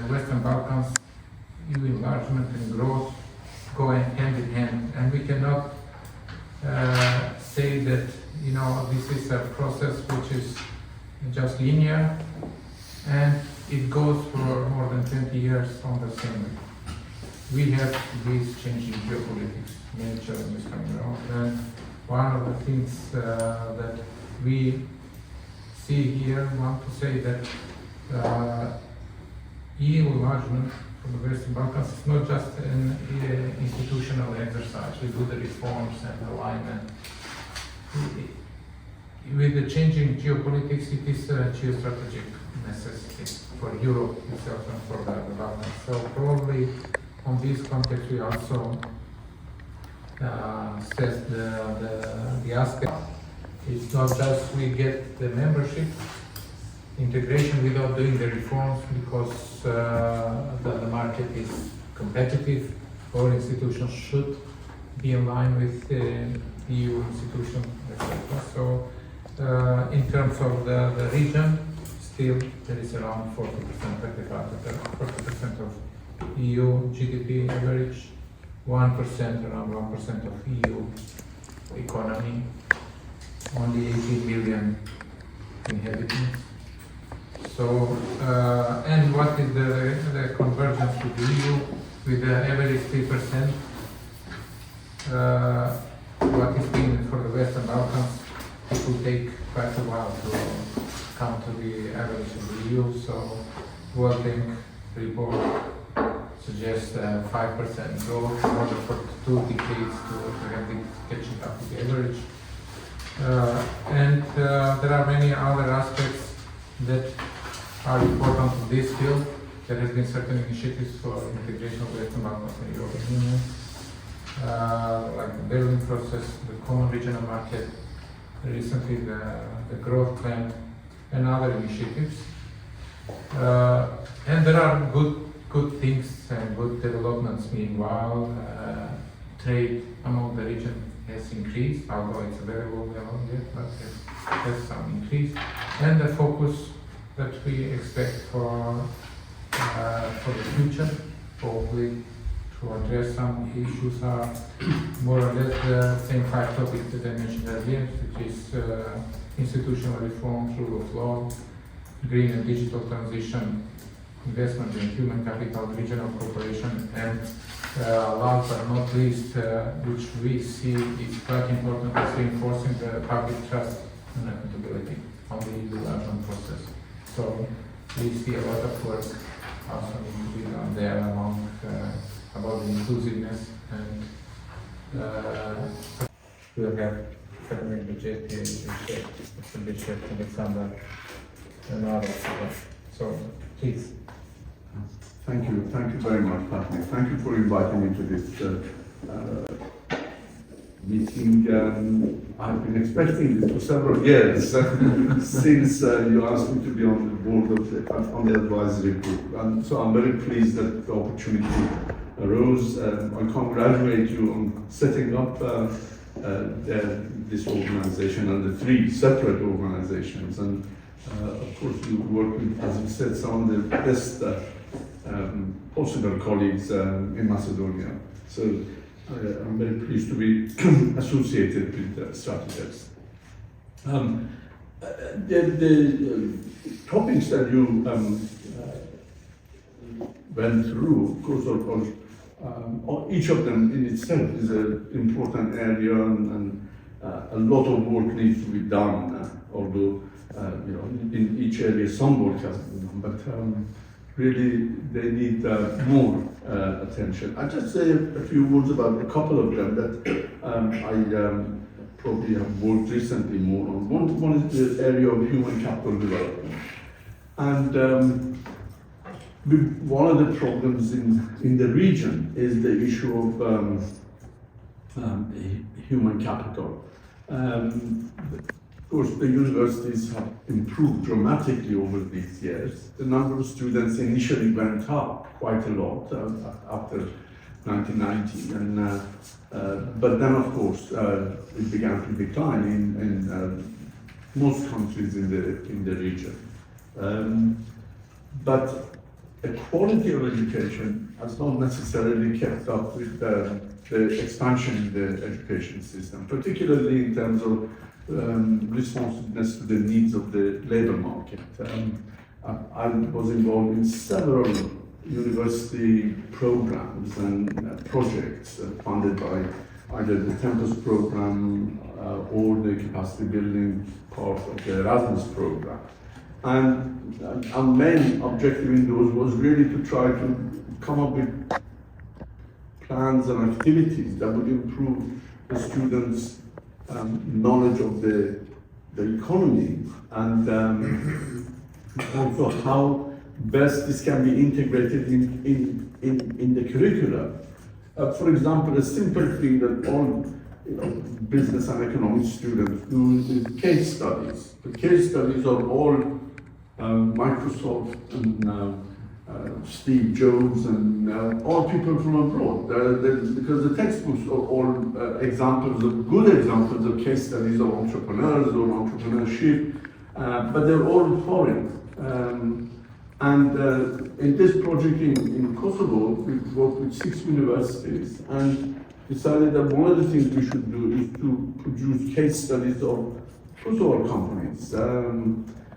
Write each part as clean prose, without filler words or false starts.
Western Balkans, EU enlargement and growth go hand in hand, and we cannot say that this is a process which is just linear and it goes for more than 20 years on the same way. We have this changing geopolitics, many challenges coming around, and one of the things that we see here, want to say that EU enlargement for the Western Balkans is not just an institutional exercise. We do the reforms and alignment. With the changing geopolitics, it is a geostrategic necessity for Europe itself and for the Balkans. So probably on this context, we also stress the aspect. It's not just we get the membership integration without doing the reforms, because the market is competitive. All institutions should be in line with the EU institutions, etc. So in terms of the region, still there is around 40%, 40% of EU GDP average, 1%, around 1% of EU economy, only 18 million inhabitants. So, and what is the convergence to the EU with the average 3%? What is being for the Western Balkans, it will take quite a while to come to the average of the EU. So, World Bank report suggests 5% growth in order for 2 decades to have the catching up with the average. And there are many other aspects that are important in this field. There has been certain initiatives for integration of Western Balkans in the European Union, like the Berlin process, the common regional market, recently the growth plan, and other initiatives. And there are good things and good developments. Meanwhile, trade among the region has increased, although it's a very low level yet, but has some increase. And the focus that we expect for the future, hopefully to address some issues, are more or less the same 5 topics that I mentioned earlier, which is institutional reform, rule of law, green and digital transition, investment in human capital, regional cooperation, and last but not least, which we see is quite important, is reinforcing the public trust and accountability on the enlargement process. So we see a lot of work also needs to be done there among about the inclusiveness, and we'll have Academician Prof, Bishev, Alexander, and others. So please. Thank you very much, Fatmi. Thank you for inviting me to this meeting. I've been expecting this for several years since you asked me to be on the board of on the advisory group, and so I'm very pleased that the opportunity arose. I congratulate you on setting up this organization and the 3 separate organizations, and of course you work with, as you said, some of the best possible colleagues in Macedonia. So I'm very pleased to be associated with strategists. The topics that you went through, of course, each of them in itself is an important area, and a lot of work needs to be done, although in each area some work has been done, but really they need more attention. I'll just say a few words about a couple of them that I probably have worked recently more on. One is the area of human capital development. And one of the problems in the region is the issue of human capital. Of course, the universities have improved dramatically over these years. The number of students initially went up quite a lot after 1990, and but then, of course, it began to decline in most countries in the region. But the quality of education has not necessarily kept up with the expansion in the education system, particularly in terms of responsiveness to the needs of the labor market. I was involved in several university programs and projects funded by either the Tempus program or the capacity building part of the Erasmus program. And our main objective in those was really to try to come up with plans and activities that would improve the students' knowledge of the economy and also how best this can be integrated in the curricula. For example, a simple thing that all business and economics students do is case studies. The case studies are all Microsoft and Steve Jobs and all people from abroad, because the textbooks are all examples of good examples of case studies of entrepreneurs or entrepreneurship, but they're all foreign. In this project in Kosovo, we worked with 6 universities and decided that one of the things we should do is to produce case studies of Kosovo companies,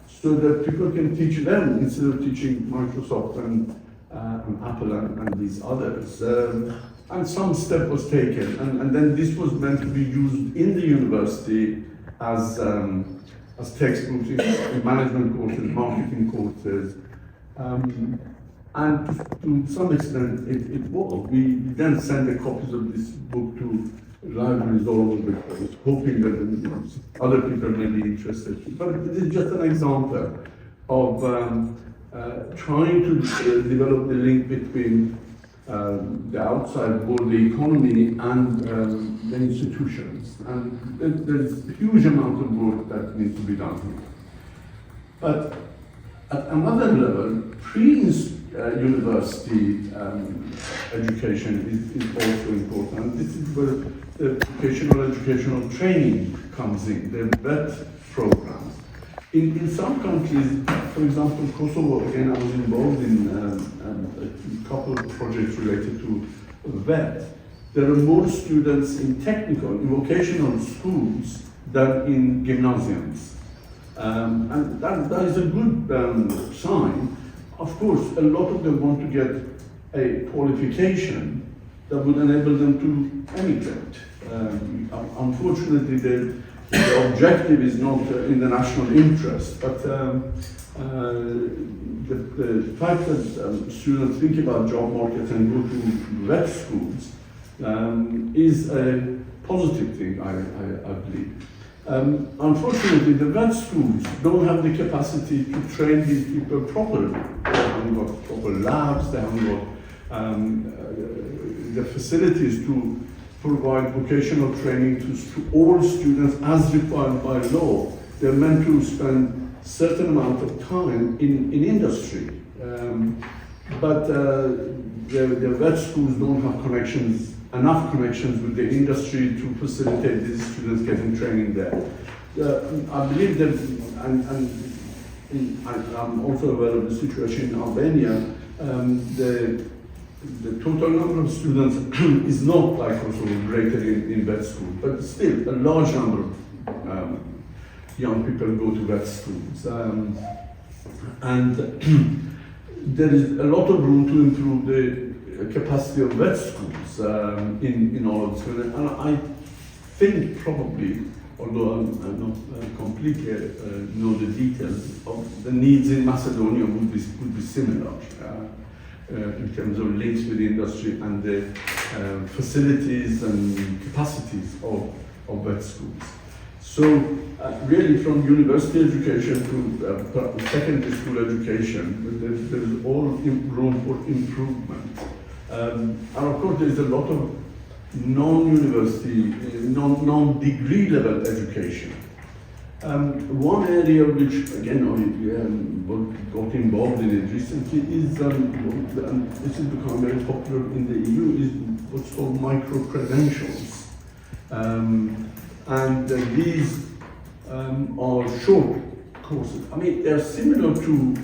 so that people can teach them instead of teaching Microsoft and Apple and these others. And some step was taken, and then this was meant to be used in the university as textbooks in management courses, marketing courses. And to some extent it was. We then sent the copies of this book to libraries all over the place, hoping that other people may be interested. But it is just an example of trying to develop the link between the outside world, the economy, and the institutions. And there's a huge amount of work that needs to be done here. But at another level, pre-university education is also important. This is where the educational training comes in, the VET programs. In some countries, for example, Kosovo, again, I was involved in a couple of projects related to VET. There are more students in technical, in vocational schools than in gymnasiums. And that is a good sign. Of course, a lot of them want to get a qualification that would enable them to emigrate. Unfortunately, the objective is not in the national interest, but the fact that students think about job markets and go to VET schools is a positive thing, I believe. Unfortunately, the VET schools don't have the capacity to train these people properly. They haven't got proper labs, they haven't got the facilities to provide vocational training to all students as required by law. They're meant to spend certain amount of time in industry. But the VET schools don't have enough connections with the industry to facilitate these students getting training there. I believe that, and I'm also aware of the situation in Albania, the total number of students is not like also greater in VET school, but still a large number of young people go to VET schools. And there is a lot of room to improve the capacity of VET schools in all of this. And I think probably, although I don't completely know the details of the needs in Macedonia would be similar in terms of links with the industry and the facilities and capacities of VET schools. So really from university education to secondary school education, there's all room for improvement. And of course there's a lot of non-university, non-degree level education. One area which, again, I got involved in it recently is, and this is becoming very popular in the EU, is what's called micro-credentials. And these are short courses. I mean, they're similar to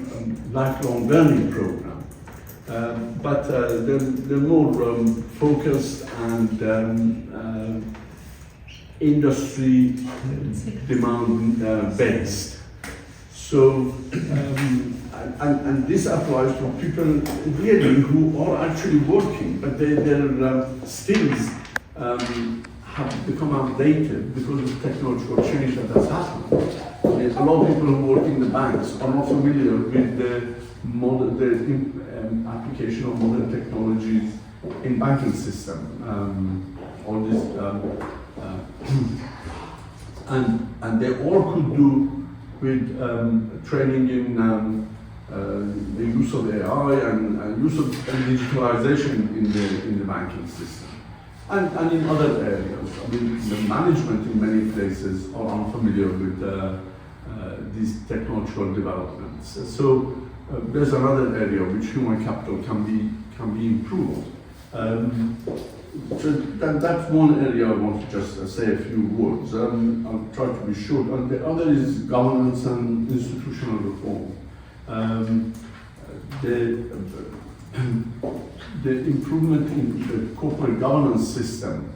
lifelong learning program, but they're more focused and industry demand based. So, and this applies to people really who are actually working, but their skills have become outdated because of technological change that has happened. A lot of people who work in the banks are not familiar with the application of modern technologies in banking system. All this, and they all could do with training in the use of AI and use of digitalization in the banking system. And in other areas. I mean, the management in many places are unfamiliar with these technological developments. So there's another area which human capital can be improved. So that's one area I want to just say a few words. I'll try to be short. And the other is governance and institutional reform. The improvement in the corporate governance system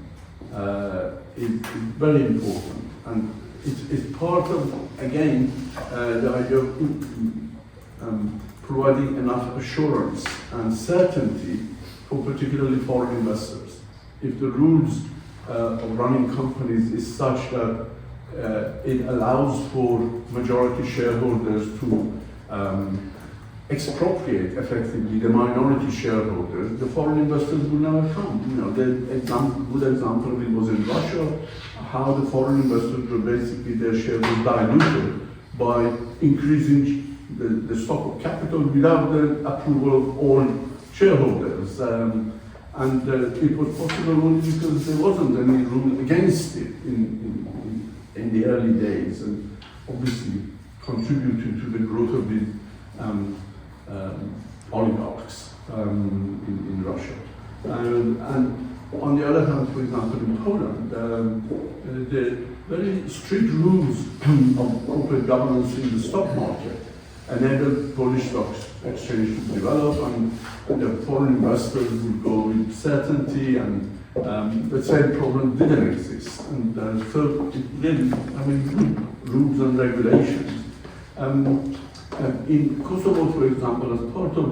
is very important, and it's part of, again, the idea of providing enough assurance and certainty for particularly foreign investors. If the rules of running companies is such that it allows for majority shareholders to expropriate effectively the minority shareholders, the foreign investors will never come. You know, the good example of it was in Russia, how the foreign investors were basically, their shares were diluted by increasing the stock of capital without the approval of all shareholders. And it was possible only because there wasn't any rule against it in the early days, and obviously contributed to the growth of the oligarchs in Russia. And on the other hand, for example, in Poland, the very strict rules of corporate governance in the stock market enabled Polish stock exchange to develop, and the foreign investors would go with certainty, and the same problem didn't exist. And so it really, I mean, rules and regulations. In Kosovo, for example, as part of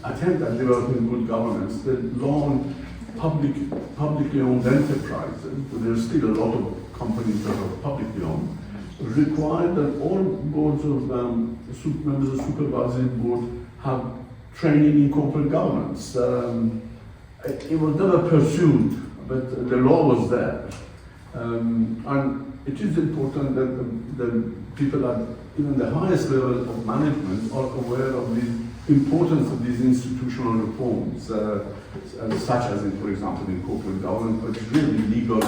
attempt at developing good governance, the law publicly owned enterprises, there's still a lot of companies that are publicly owned, required that all boards of members of supervisory board have training in corporate governance. It was never pursued, but the law was there. And it is important that the people at even the highest level of management are aware of the importance of these institutional reforms, such as, for example, in corporate governance, but really legal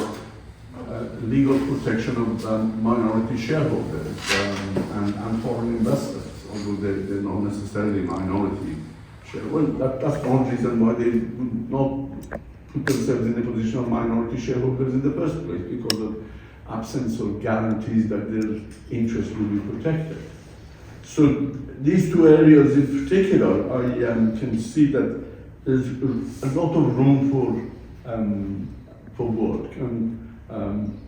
protection of minority shareholders and foreign investors, although they're not necessarily minority shareholders. Well, that's one reason why they would not put themselves in the position of minority shareholders in the first place, because of absence of guarantees that their interests will be protected. So these two areas in particular, I can see that there's a lot of room for work, and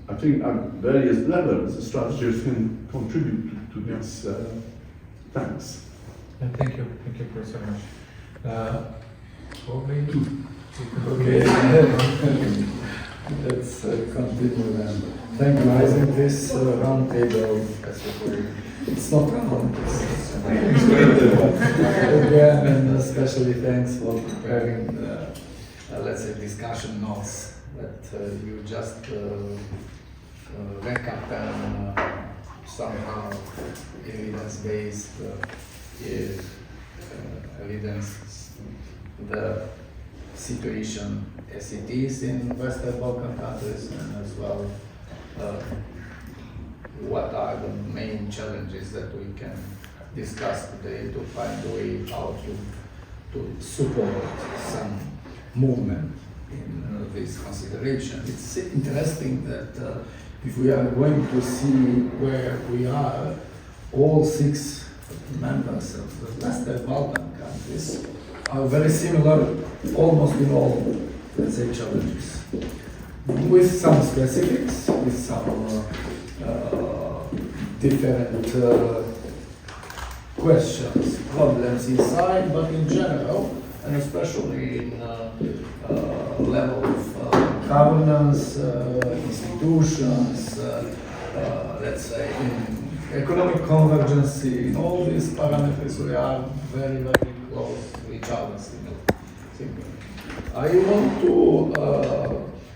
I think at various levels, the strategists can contribute to this. Thanks. Thank you so much. Okay. Let's continue then. Thank you. I think this round table, it's not round, it's again, and especially thanks for preparing the, let's say, discussion notes that you just recap and somehow evidence-based evidence the situation as it is in Western Balkan countries, and as well what are the main challenges that we can discuss today to find a way how to support some movement in this consideration. It's interesting that if we are going to see where we are, all 6 members of the Western Balkan countries are very similar almost in all, let's say, challenges. With some specifics, with some different questions, problems inside, but in general, and especially in level of governance, institutions, let's say in economic convergence, in all these parameters, we are very, very close to each other. I want to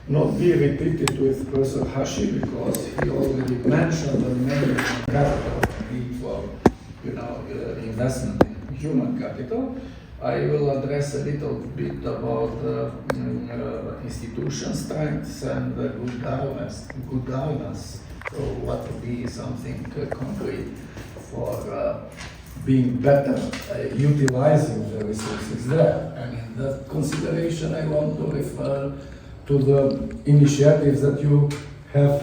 not be repeated with Professor Hashi because he already mentioned the main capital need for investment in human capital. I will address a little bit about institution strengths and good governance. So what would be something concrete for being better utilizing the resources there. And in that consideration, I want to refer to the initiatives that you have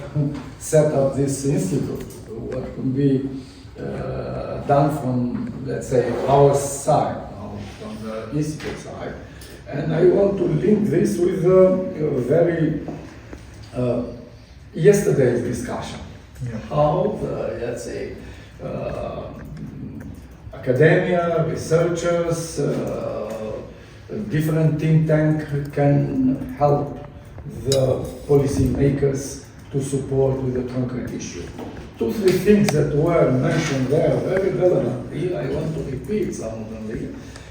set up this institute. What could be done from, let's say, our side, from the institute side. And I want to link this with a very yesterday's discussion. Yeah. How the, let's say, academia, researchers, different think tank can help the policy makers to support with the concrete issue. 2, 3 things that were mentioned there, very relevantly, I want to repeat some of them.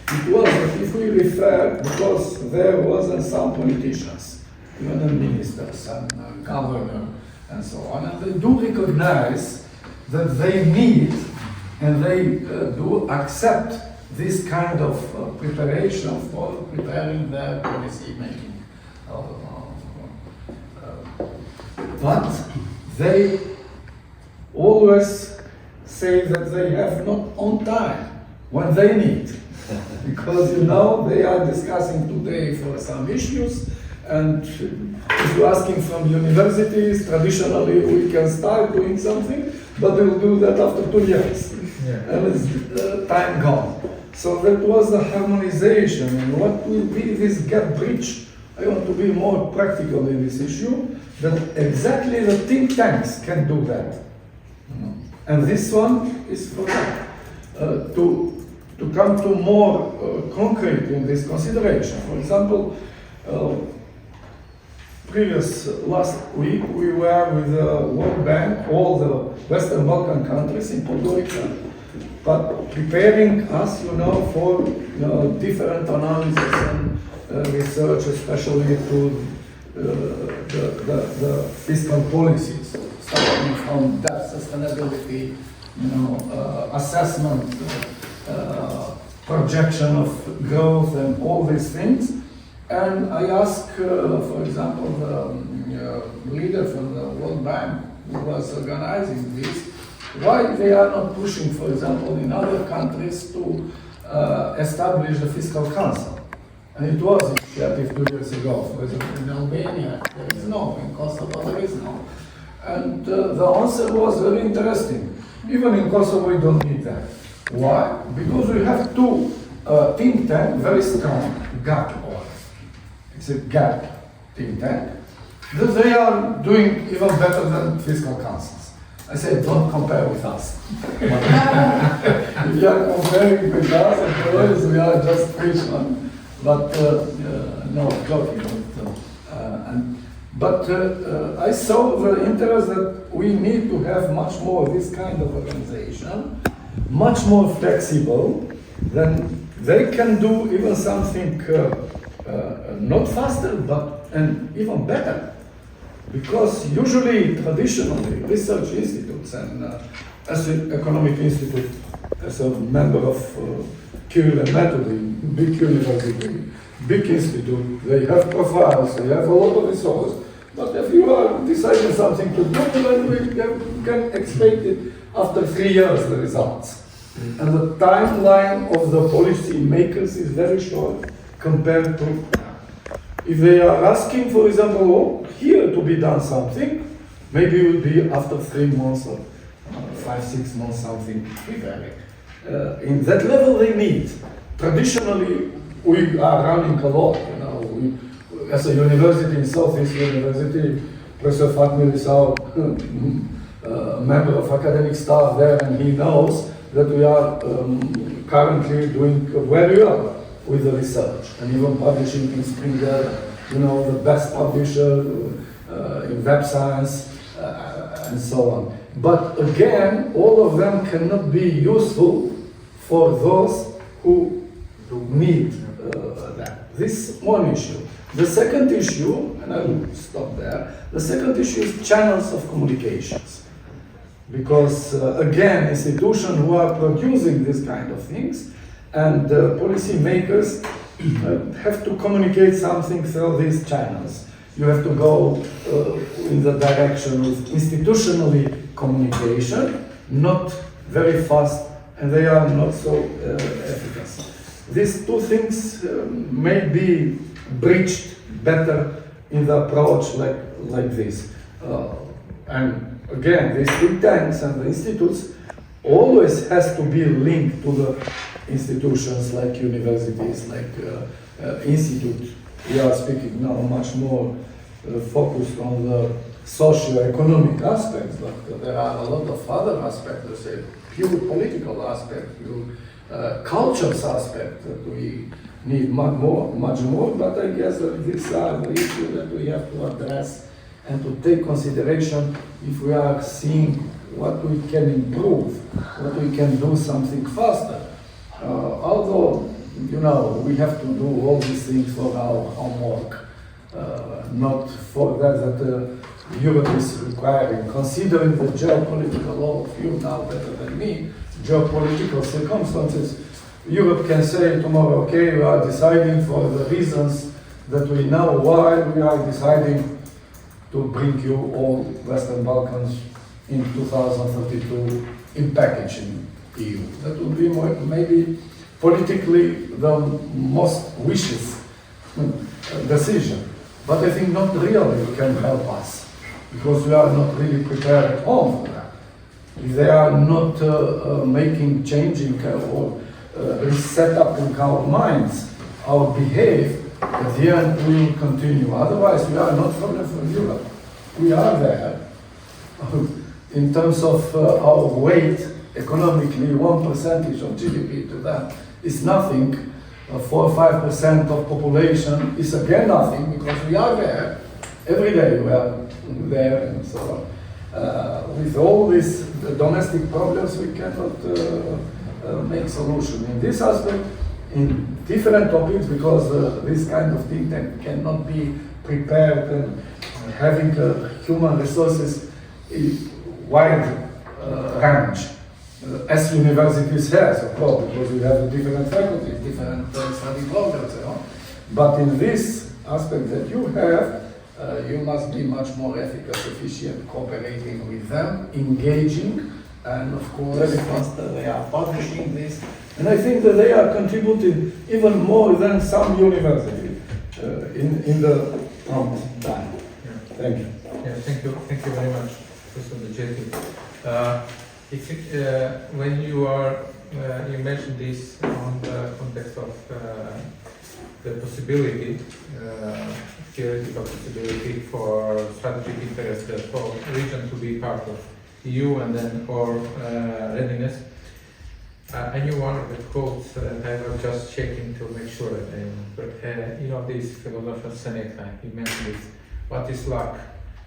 It was that if we refer, because there wasn't some politicians, even the ministers and governor and so on, and they do recognize that they need and they do accept this kind of preparation for preparing their policy making. But they always say that they have not on time when they need. Because they are discussing today for some issues, and if you're asking from universities, traditionally we can start doing something, but we'll do that after 2 years. Yeah. And it's time gone. So that was the harmonization, and what will be this gap bridge? I want to be more practical in this issue, that exactly the think tanks can do that. And this one is for that. To come to more concrete in this consideration. For example, last week we were with the World Bank, all the Western Balkan countries in Podgorica, but preparing us, for different analysis and research, especially to the fiscal policies, starting from debt sustainability, assessment, projection of growth, and all these things. And I asked, for example, the leader from the World Bank who was organizing this, why they are not pushing, for example, in other countries to establish the fiscal council. And it was initiative 2 years ago. For example, in Albania, there is no. In Kosovo, there is no. And the answer was very interesting. Even in Kosovo, we don't need that. Why? Because we have 2 think tanks, very strong, GAP. It's a GAP think tank, that they are doing even better than fiscal councils. I say, don't compare with us. If you are comparing with us, of course, we are just Christian. But no, joking. But I saw the interest that we need to have much more this kind of organization, much more flexible, then they can do even something not faster, but and even better. Because usually, traditionally, research institutes and as an economic institute, as a member of Curie and Methody, big university, big institute, they have profiles, they have a lot of resources. But if you are deciding something to do, then we can expect it after 3 years, the results. And the timeline of the policy makers is very short compared to, if they are asking, for example, here to be done something, maybe it will be after 3 months or 5, 6 months something preparing. In that level they meet. Traditionally, we are running a lot, you know. We, as a university in Southeast University, Professor Fatmir is our member of academic staff there, and he knows that we are currently doing very well with the research, and even publishing in Springer, you know, the best publisher in web science, and so on. But again, all of them cannot be useful for those who need that. This is one issue. The second issue, and I will stop there, the second issue is channels of communications. Because again, institutions who are producing these kind of things and policy makers have to communicate something through these channels. You have to go in the direction of institutionally communication, not very fast, and they are not so efficacious. These two things may be bridged better in the approach like this. And again, these think tanks and the institutes always has to be linked to the institutions like universities, like institute. We are speaking now much more focused on the socio-economic aspects, but there are a lot of other aspects, let's say pure political aspect, pure cultures aspect that we need much more, but I guess that these are the issues that we have to address and to take consideration if we are seeing what we can improve, what we can do something faster. Although, you know, we have to do all these things for our homework, not for that Europe is requiring. Considering the geopolitical law of you now better than me, geopolitical circumstances, Europe can say tomorrow, okay, we are deciding for the reasons that we know why we are deciding to bring you all Western Balkans in 2032 in package in EU. That would be more, maybe politically the most wishes decision. But I think not really can help us, because we are not really prepared at home for that. If they are not changing or reset up in our minds, our behavior, at the end we will continue. Otherwise, we are not problem from Europe. We are there. In terms of our weight, economically, 1% of GDP to that is nothing. 4 or 5% of population is again nothing, because we are there. Every day we are there and so on. With all these domestic problems, we cannot make solution. In this aspect, in different topics, because this kind of think tank cannot be prepared and having human resources wide range. As universities has, of course, because we have different faculties, different study programs, you know. But in this aspect that you have, you must be much more efficacious, efficient, cooperating with them, engaging, and of course, very fast they are publishing this. And I think that they are contributing even more than some universities in the time. Yeah. Thank you. Yeah, thank you very much, Professor Bexheti. When you mentioned this on the context of the possibility, theoretical possibility for strategic interest for region to be part of EU and then for readiness. I knew one of the quotes I was just checking to make sure that you know, this philosopher Seneca, he mentioned this, what is luck?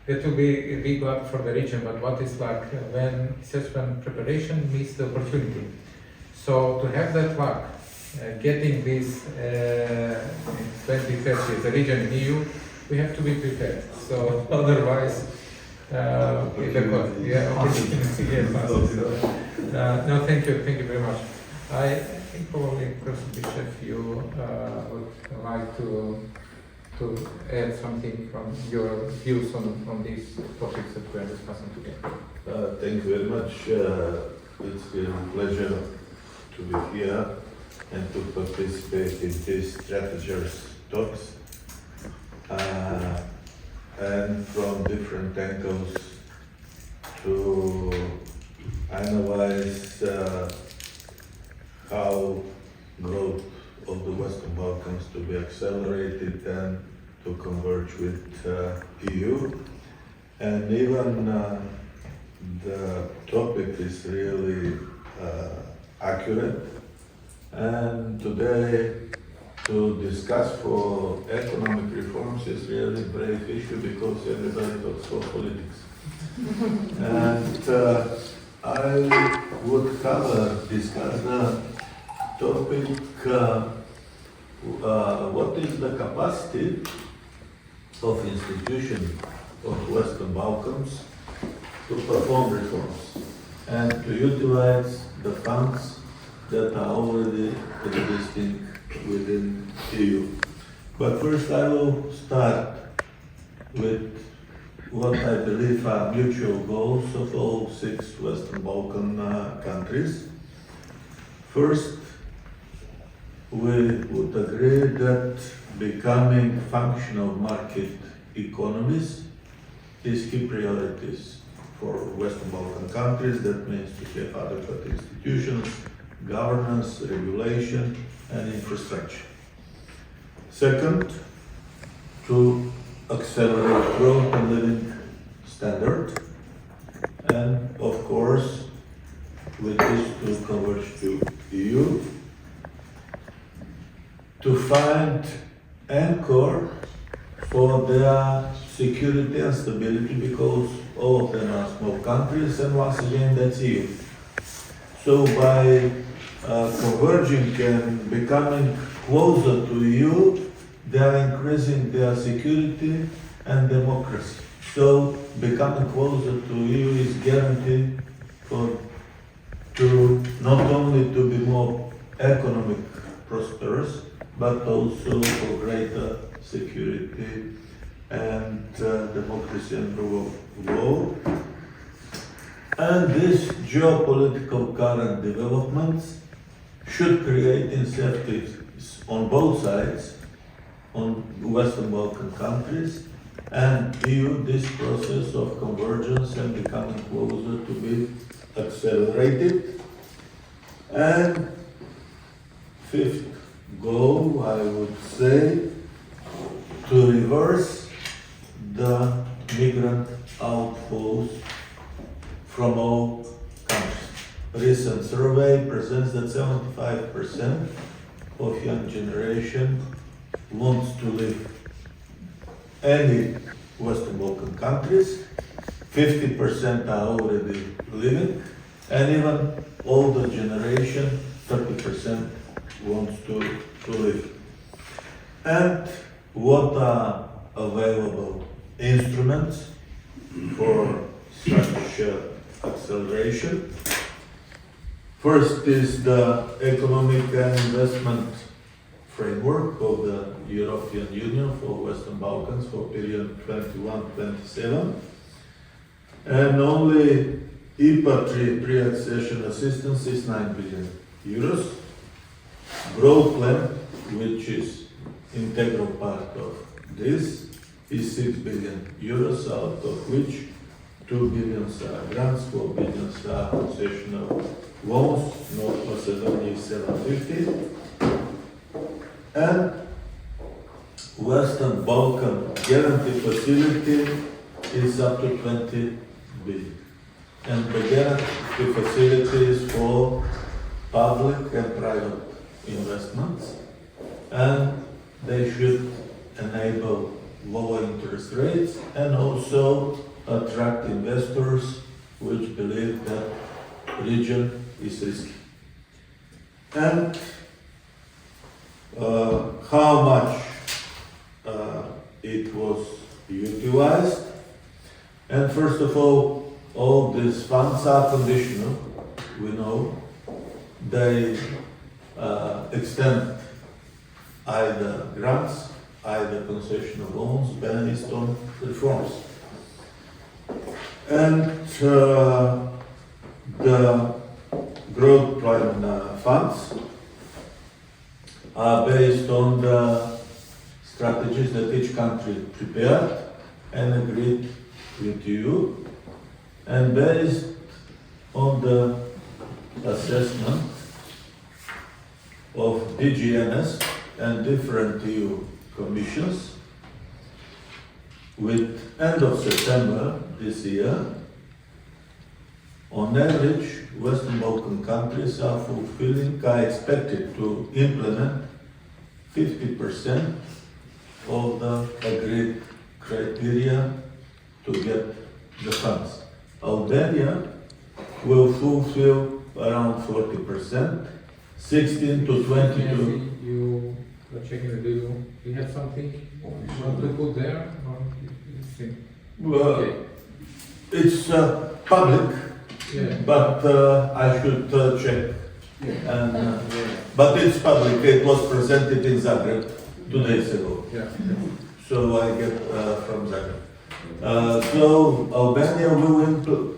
It will be a big luck for the region, but what is luck? When assessment preparation meets the opportunity. So to have that luck, getting this 2030 as a region in EU, we have to be prepared. So otherwise, no, thank you very much. I think probably Professor Bishev, you would like to add something from your views on these topics that we are discussing today. Thank you very much. It's a pleasure to be here and to participate in these strategies talks. And from different angles to analyze how growth of the Western Balkans to be accelerated and to converge with EU. And even the topic is really accurate. And today, to discuss for economic reforms is really a brave issue because everybody talks for politics. And I would discuss the topic, what is the capacity of institutions of Western Balkans to perform reforms and to utilize the funds that are already existing within EU. But first I will start with what I believe are mutual goals of all 6 Western Balkan countries. First, we would agree that becoming functional market economies is key priorities for Western Balkan countries. That means to have adequate institutions, governance, regulation, and infrastructure. Second, to accelerate growth and living standard, and of course, with this to converge to EU, to find anchor for their security and stability, because all of them are small countries, and once again, that's EU. So by converging and becoming closer to EU, they are increasing their security and democracy. So becoming closer to EU is guaranteed to not only to be more economic prosperous, but also for greater security and democracy and rule of law. And these geopolitical current developments should create incentives on both sides, on Western Balkan countries and EU, this process of convergence and becoming closer to be accelerated. And fifth goal, I would say, to reverse the migrant outflows from all countries. A recent survey presents that 75% of young generation wants to live any Western Balkan countries, 50% are already living, and even older generation, 30% wants to live. And what are available instruments for such acceleration? First is the economic and investment framework of the European Union for Western Balkans for period 21-27. And only IPA pre-accession assistance is 9 billion euros. Growth plan, which is integral part of this, is 6 billion euros, out of which 2 billion are grants, 4 billion are concessional loans, North Macedonia is 750. And Western Balkan Guarantee Facility is up to 20 billion. And the guarantee facility is for public and private investments, and they should enable lower interest rates and also attract investors which believe that region is risky. And how much it was utilized. And first of all these funds are conditional. We know they extend either grants, either concessional loans based on reforms. And the growth plan funds are based on the strategies that each country prepared and agreed with you, and based on the assessment of DGNS and different EU commissions. With end of September this year, on average, Western Balkan countries are expected to implement 50% of the agreed criteria to get the funds. Albania will fulfill around 40%, 16 to 22. You were checking the video. You have something you want to put there? Or you think? Well, it's public, Yeah. but I should check. Yeah. And, but it's public. It was presented in Zagreb 2 days ago. Yeah. So I get from Zagreb. So Albania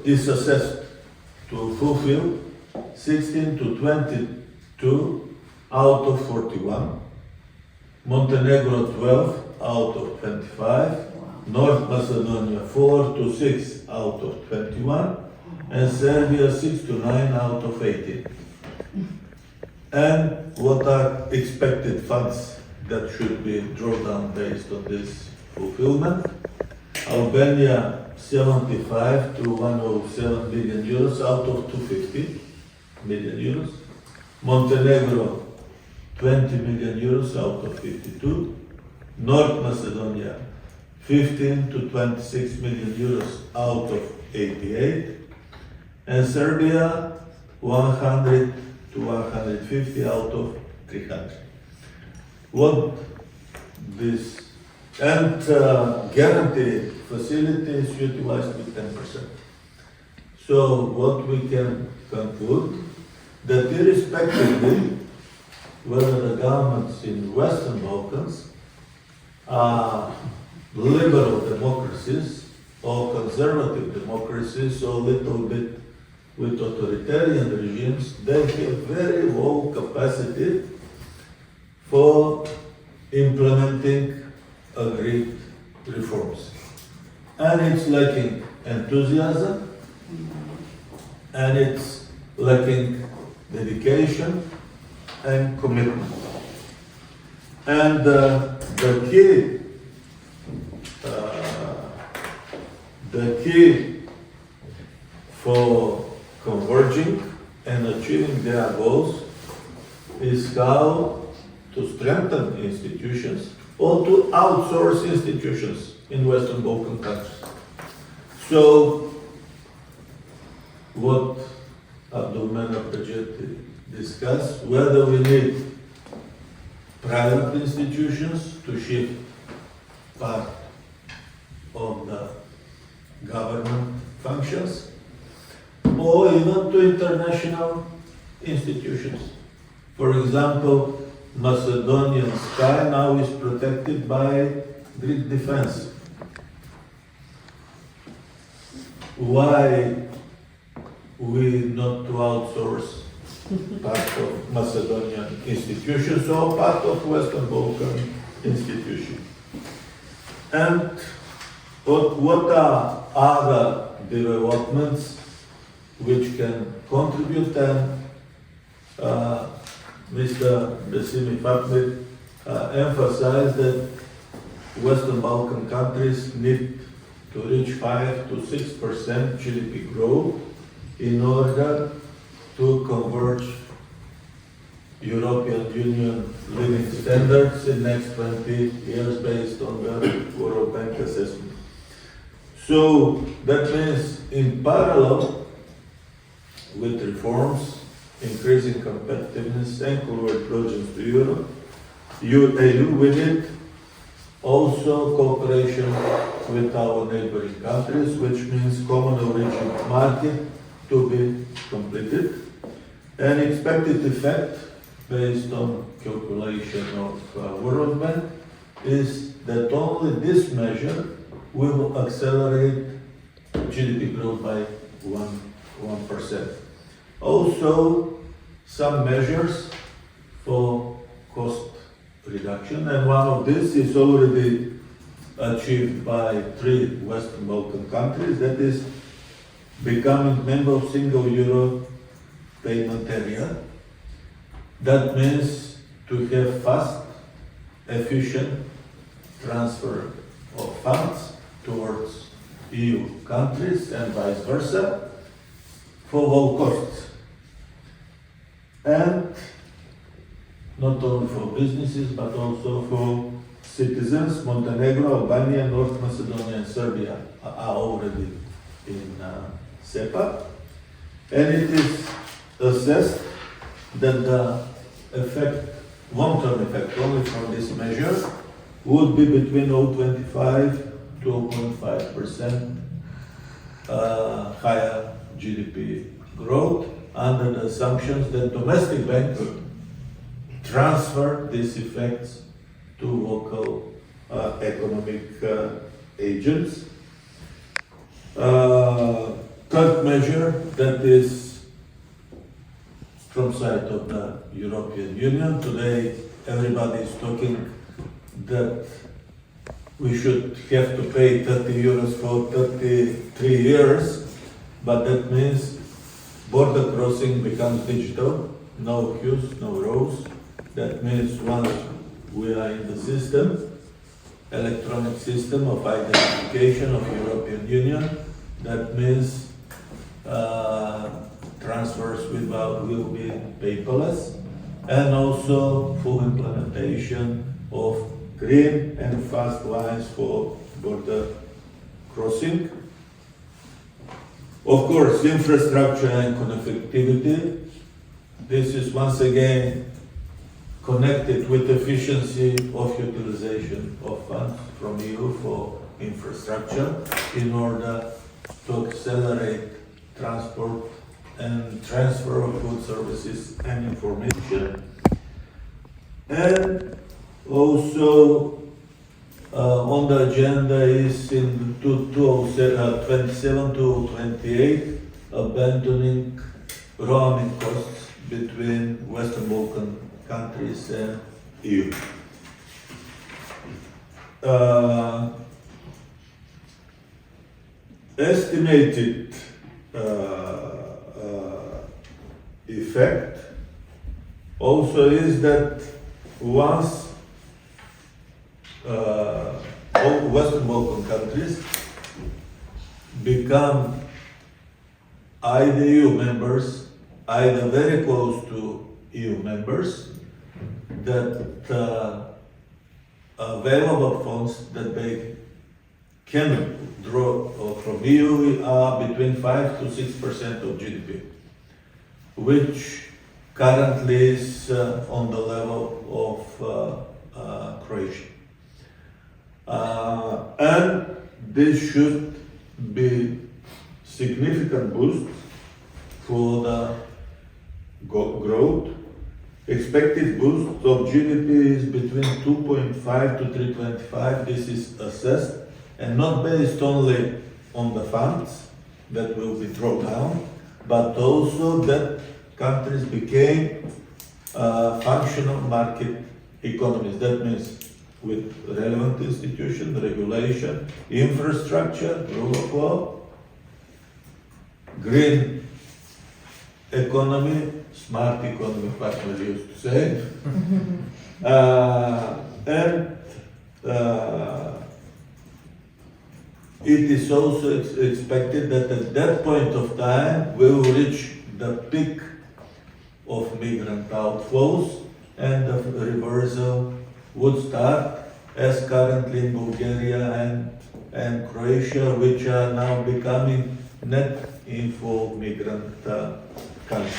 is assessed to fulfill 16 to 22 out of 41. Montenegro 12 out of 25. North Macedonia 4 to 6 out of 21. And Serbia 6 to 9 out of 18. And what are expected funds that should be drawn down based on this fulfillment? Albania 75 to 107 million euros out of 250 million euros. Montenegro 20 million euros out of 52. North Macedonia 15 to 26 million euros out of 88. And Serbia 100 to 150 out of 300. What this and guarantee facility is utilized with 10%. So what we can conclude that irrespectively whether the governments in Western Balkans are liberal democracies or conservative democracies or a little bit with authoritarian regimes, they have very low capacity for implementing agreed reforms. And it's lacking enthusiasm, and it's lacking dedication and commitment. And the key for converging and achieving their goals is how to strengthen institutions or to outsource institutions in Western Balkan countries. So, what Abdulmenaf Bexheti discussed, whether we need private institutions to shift part of the government functions, or even to international institutions. For example, Macedonian sky now is protected by Greek defense. Why we not to outsource part of Macedonian institutions or part of Western Balkan institutions? And what are other developments which can contribute? And Mr. Bexheti emphasized that Western Balkan countries need to reach 5 to 6% GDP growth in order to converge European Union living standards in next 20 years based on the World Bank assessment. So that means in parallel with reforms, increasing competitiveness and convergence to Europe, EU, we need also cooperation with our neighboring countries, which means common origin market to be completed. An expected effect based on calculation of World Bank is that only this measure will accelerate GDP growth by 1%. Also, some measures for cost reduction, and one of this is already achieved by 3 Western Balkan countries, that is becoming member of single euro payment area. That means to have fast, efficient transfer of funds towards EU countries and vice versa for low costs. And not only for businesses but also for citizens. Montenegro, Albania, North Macedonia and Serbia are already in SEPA, and it is assessed that the effect, long-term effect only from this measure would be between 0.25 to 0.5% higher GDP growth, under the assumptions that domestic banks transfer these effects to local economic agents. Third measure, that is from side of the European Union. Today everybody is talking that we should have to pay 30 euros for 33 years, but that means border crossing becomes digital, no queues, no rows. That means once we are in the system, electronic system of identification of European Union, that means transfers will be paperless, and also full implementation of green and fast lines for border crossing. Of course, infrastructure and connectivity. This is once again connected with efficiency of utilization of funds from EU for infrastructure in order to accelerate transport and transfer of goods, services and information. And also on the agenda is in 27 to 28 abandoning roaming costs between Western Balkan countries and EU. Estimated effect also is that once all Western Balkan countries become either EU members, either very close to EU members, that available funds that they can draw from EU are between 5 to 6% of GDP, which currently is on the level of Croatia. And this should be significant boost for the growth. Expected boost of GDP is between 2.5 to 3.25. This is assessed and not based only on the funds that will be drawn down, but also that countries became functional market economies. That means with relevant institution, regulation, infrastructure, rule of law, green economy, smart economy, what we used to say, and it is also expected that at that point of time we will reach the peak of migrant outflows, and the reversal would start as currently in Bulgaria and Croatia, which are now becoming net inflow migrant countries.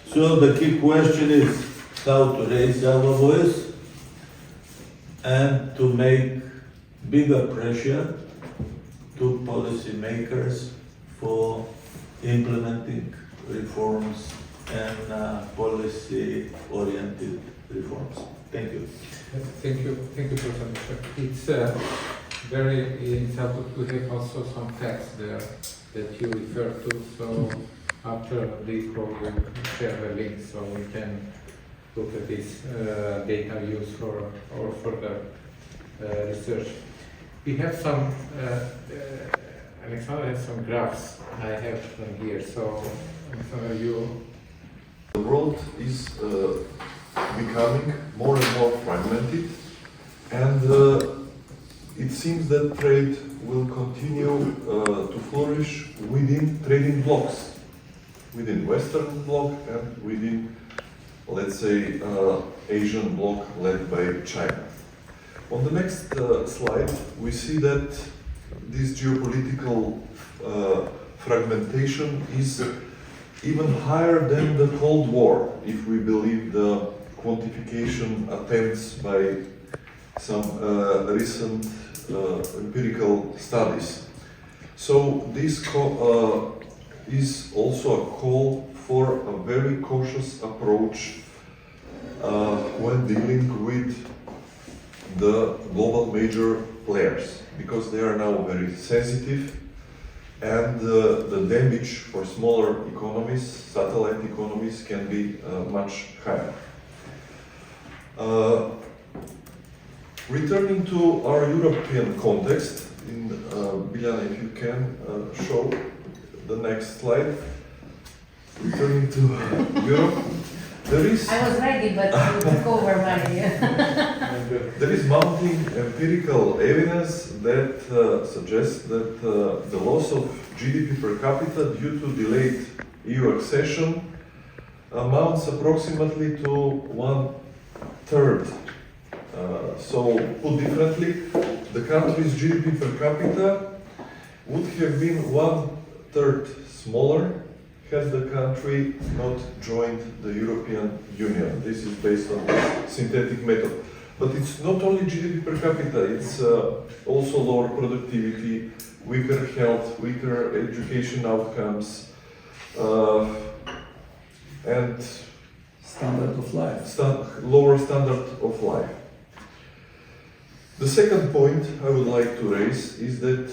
So the key question is how to raise our voice and to make bigger pressure to policymakers for implementing reforms and policy-oriented reforms. Thank you. Thank you, Professor. It's it's helpful to have also some facts there that you refer to. So after this call, we'll share the link so we can look at this data used for our further research. We have some, Alexander has some graphs I have them here. So, Alexander, you... The world is becoming more and more fragmented, and it seems that trade will continue to flourish within trading blocs, within Western bloc and within, let's say, Asian bloc led by China. On the next slide, we see that this geopolitical fragmentation is even higher than the Cold War, if we believe the quantification attempts by some recent empirical studies. So this is also a call for a very cautious approach when dealing with the global major players, because they are now very sensitive, and the damage for smaller economies, satellite economies, can be much higher. Returning to our European context, Biljana, if you can show the next slide. Returning to Europe, there is... I was ready, but you took over my... There is mounting empirical evidence that suggests that the loss of GDP per capita due to delayed EU accession amounts approximately to 1/3. So, put differently, the country's GDP per capita would have been 1/3 smaller had the country not joined the European Union. This is based on this synthetic method. But it's not only GDP per capita, it's also lower productivity, weaker health, weaker education outcomes, and Standard of life. lower standard of life. The second point I would like to raise is that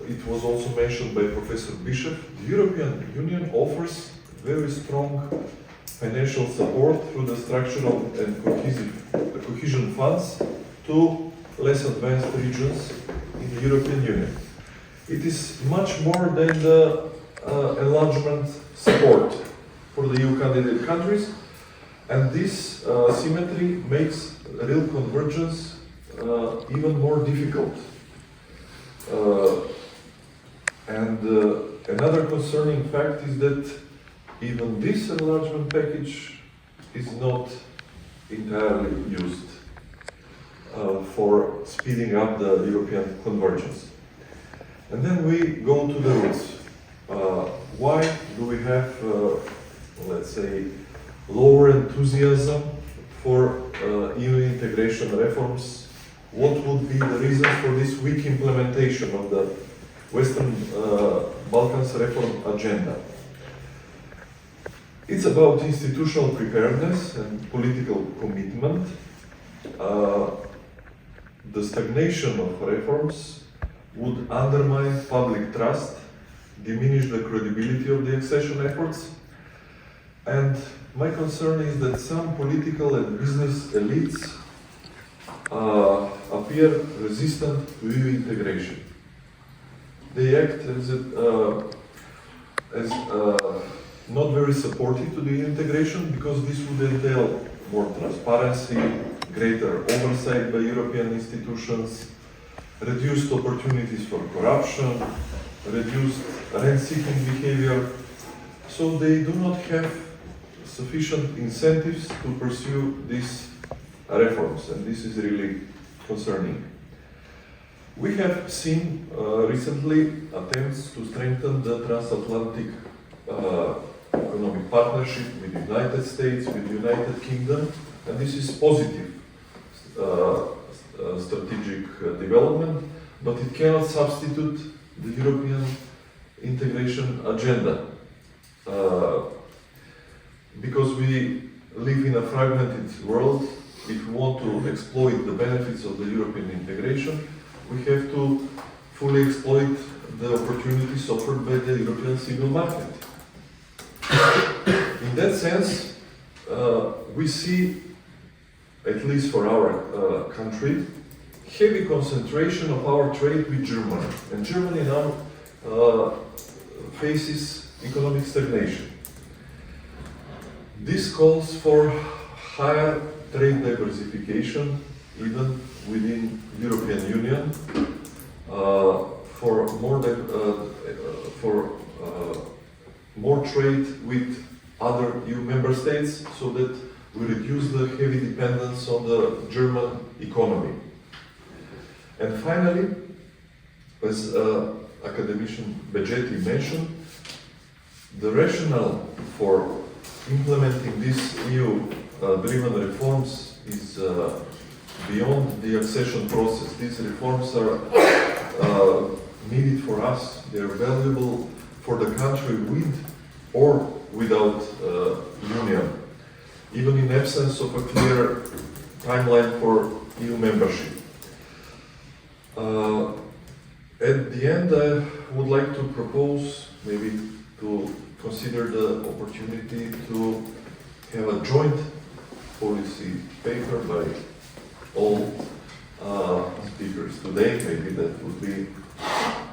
it was also mentioned by Professor Bishev, the European Union offers very strong financial support through the structural and cohesion funds to less advanced regions in the European Union. It is much more than the enlargement support for the EU candidate countries, and this symmetry makes real convergence even more difficult. Another concerning fact is that even this enlargement package is not entirely used for speeding up the European convergence. And then we go to the roots. Why do we have, let's say, lower enthusiasm for EU integration reforms? What would be the reasons for this weak implementation of the Western Balkans reform agenda? It's about institutional preparedness and political commitment. The stagnation of reforms would undermine public trust, diminish the credibility of the accession efforts, and my concern is that some political and business elites appear resistant to EU integration. They act as not very supportive to the integration because this would entail more transparency, greater oversight by European institutions, reduced opportunities for corruption, reduced rent-seeking behavior. So they do not have sufficient incentives to pursue these reforms, and this is really concerning. We have seen recently attempts to strengthen the transatlantic economic partnership with the United States, with the United Kingdom, and this is positive strategic development, but it cannot substitute the European integration agenda. Because we live in a fragmented world, if we want to exploit the benefits of the European integration, we have to fully exploit the opportunities offered by the European single market. In that sense, we see, at least for our country, heavy concentration of our trade with Germany. And Germany now faces economic stagnation. This calls for higher trade diversification, even within European Union, for more trade with other EU member states, so that we reduce the heavy dependence on the German economy. And finally, as Academician Bexheti mentioned, the rationale for implementing these EU-driven reforms is beyond the accession process. These reforms are needed for us. They are valuable for the country with or without union, even in absence of a clear timeline for EU membership. At the end, I would like to propose maybe to consider the opportunity to have a joint policy paper by all speakers today. Maybe that would be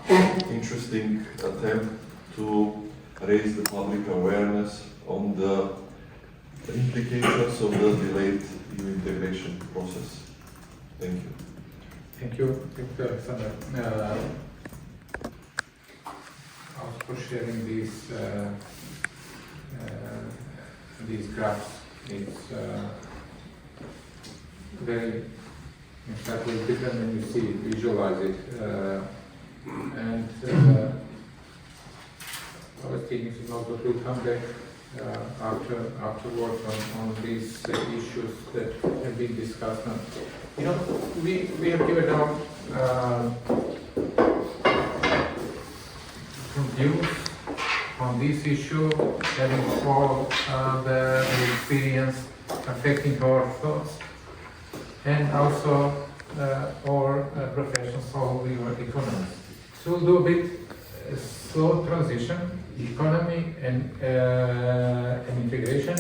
an interesting attempt to raise the public awareness on the implications of the delayed EU integration process. Thank you. Thank you, Alexander. Also for sharing these graphs. It's very exactly different when you see it, visualize it. And I was thinking if also to come back afterwards on these issues that have been discussed. Now, you know, we have given out some views on this issue, having all the experience affecting our thoughts, and also our professions, all we were economists. So we'll do a bit slow transition, economy and integration.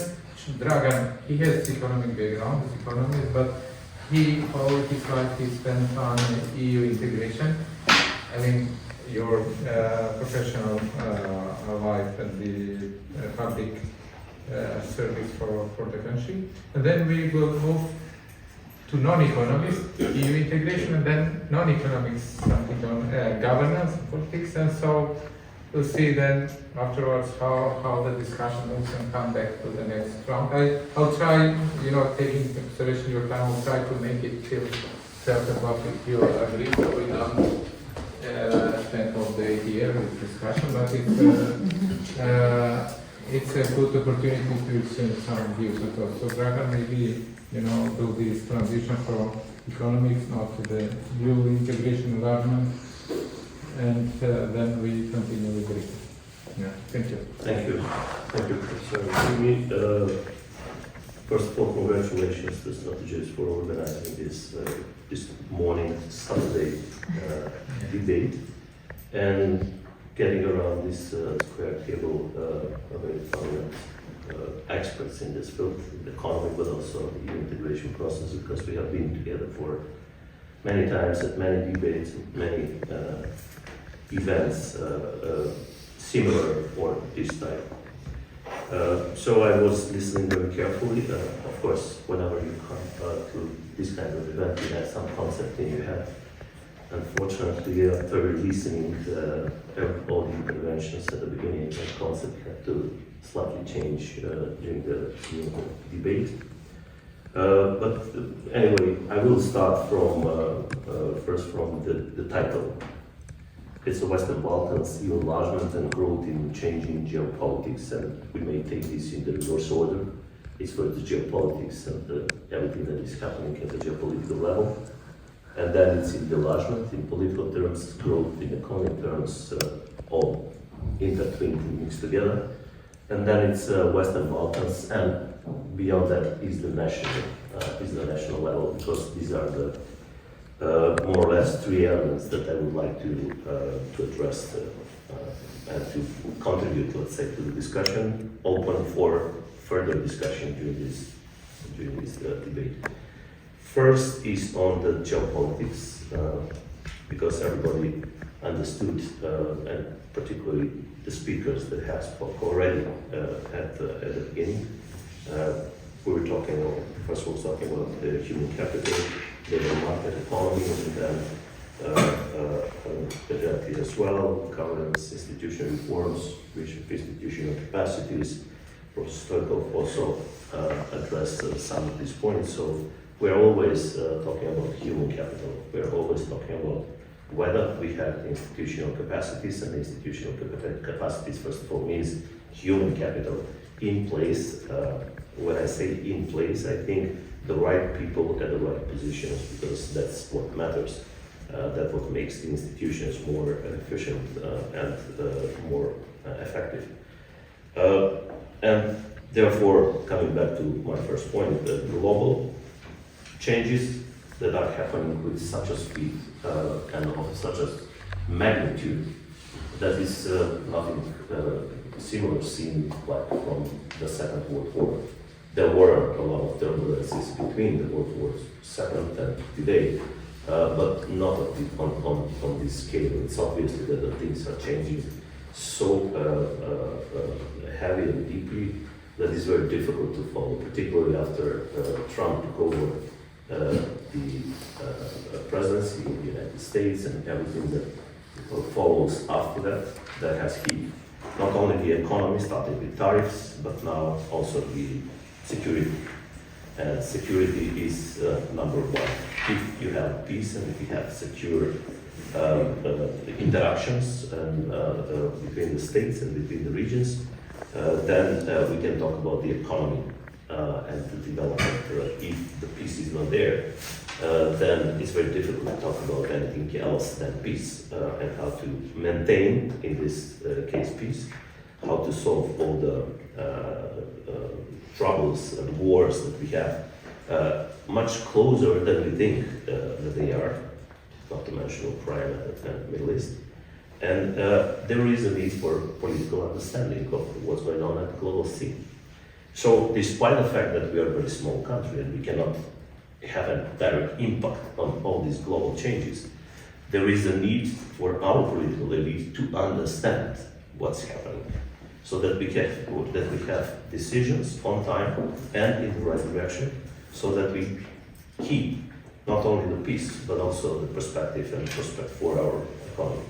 Dragan, he has economic background, he's economist, but he all his life he spent on EU integration. I mean, your professional life and the public service for the country. And then we will move to non-economics, EU integration, and then non-economics, something on governance, politics, and so we'll see then afterwards how the discussion moves and come back to the next round. I'll try, you know, taking into consideration your time, I'll try to make it till 12 o'clock if you agree, so we don't spend all day here with discussion, but it's a good opportunity to exchange some views with us. So Dragan, maybe, you know, do this transition from economics now to the new integration enlargement, and then we continue with Greek. Yeah, thank you. Thank you. Thank you, Professor. First of all, congratulations to strategists for organizing this this morning, Saturday debate, and getting around this square table of very prominent experts in this field, the economy, but also the integration process, because we have been together for many times at many debates, many events similar or this type. So I was listening very carefully. Of course, whenever you come to this kind of event, you have some concept in your head. Unfortunately, after listening to all the interventions at the beginning, that concept had to slightly change during the debate. But anyway, I will start from first from the title. It's the Western Balkans, EU enlargement and growth in changing geopolitics, and we may take this in the reverse order. It's first the geopolitics and everything that is happening at the geopolitical level, and then it's in the enlargement, in political terms, growth in economic terms, all intertwined and mixed together, and then it's Western Balkans, and beyond that is the national level, because these are the more or less three elements that I would like to address and to contribute, let's say, to the discussion, open for further discussion during this debate. First is on the geopolitics, because everybody understood, and particularly the speakers that have spoke already at the beginning, We were talking, or the professor was talking about human capital, labor market economy, and then Bexheti as well, governance, institutional reforms, which institutional capacities. Professor Stoikov also addressed some of these points. So we're always talking about human capital. We're always talking about whether we have institutional capacities, and institutional capacities, first of all, means human capital in place. When I say in place, I think the right people at the right positions, because that's what matters. That's what makes the institutions more efficient and more effective. And therefore, coming back to my first point, the global changes that are happening with such a speed and of such a magnitude that is nothing similar seen like from the Second World War. There were a lot of turbulences between the World War II and today, but not on this scale. It's obviously that the things are changing so heavy and deeply that it's very difficult to follow, particularly after Trump took over the presidency in the United States, and everything that follows after that, that has hit not only the economy, starting with tariffs, but now also the security. And security is number one. If you have peace and if you have secure interactions and, between the states and between the regions, then we can talk about the economy and the development. If the peace is not there, then it's very difficult to talk about anything else than peace and how to maintain, in this case, peace, how to solve all the troubles and wars that we have much closer than we think that they are, not to mention Ukraine and Middle East. And there is a need for political understanding of what's going on at the global scene. So despite the fact that we are a very small country and we cannot have a direct impact on all these global changes, there is a need for our political elite to understand what's happening, so that we have decisions on time and in the right direction, so that we keep not only the peace, but also the perspective and prospect for our economy.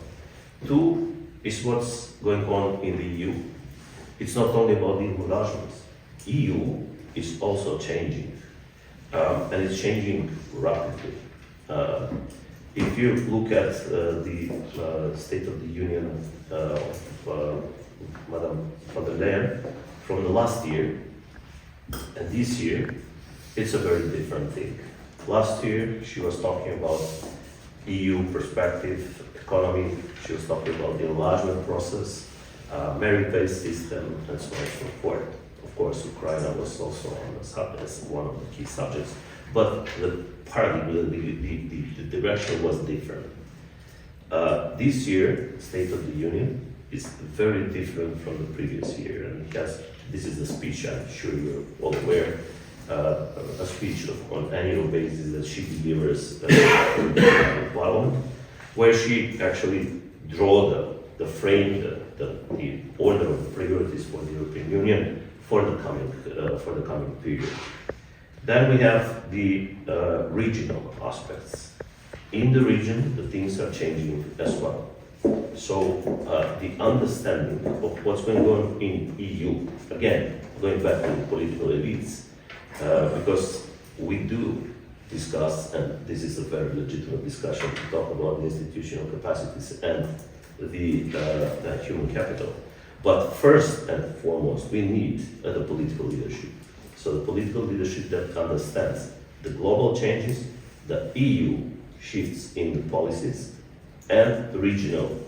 Two is what's going on in the EU. It's not only about the enlargement. EU is also changing, and it's changing rapidly. If you look at the State of the Union of Madam von der Leyen from the last year and this year, it's a very different thing. Last year, she was talking about EU perspective, economy. She was talking about the enlargement process, merit-based system, and so on and so forth. Of course, Ukraine was also on the subject as one of the key subjects, but the paradigm, the direction was different. This year, State of the Union is very different from the previous year, and this is the speech, I'm sure you're all aware, a speech on annual basis that she delivers in the Parliament, where she actually draw the frame, the order of priorities for the European Union for the coming period. Then we have the regional aspects. In the region, the things are changing as well. So the understanding of what's going on in EU, again, going back to the political elites, because we do discuss, and this is a very legitimate discussion to talk about the institutional capacities and the human capital. But first and foremost, we need the political leadership. So the political leadership that understands the global changes, the EU shifts in the policies, and the regional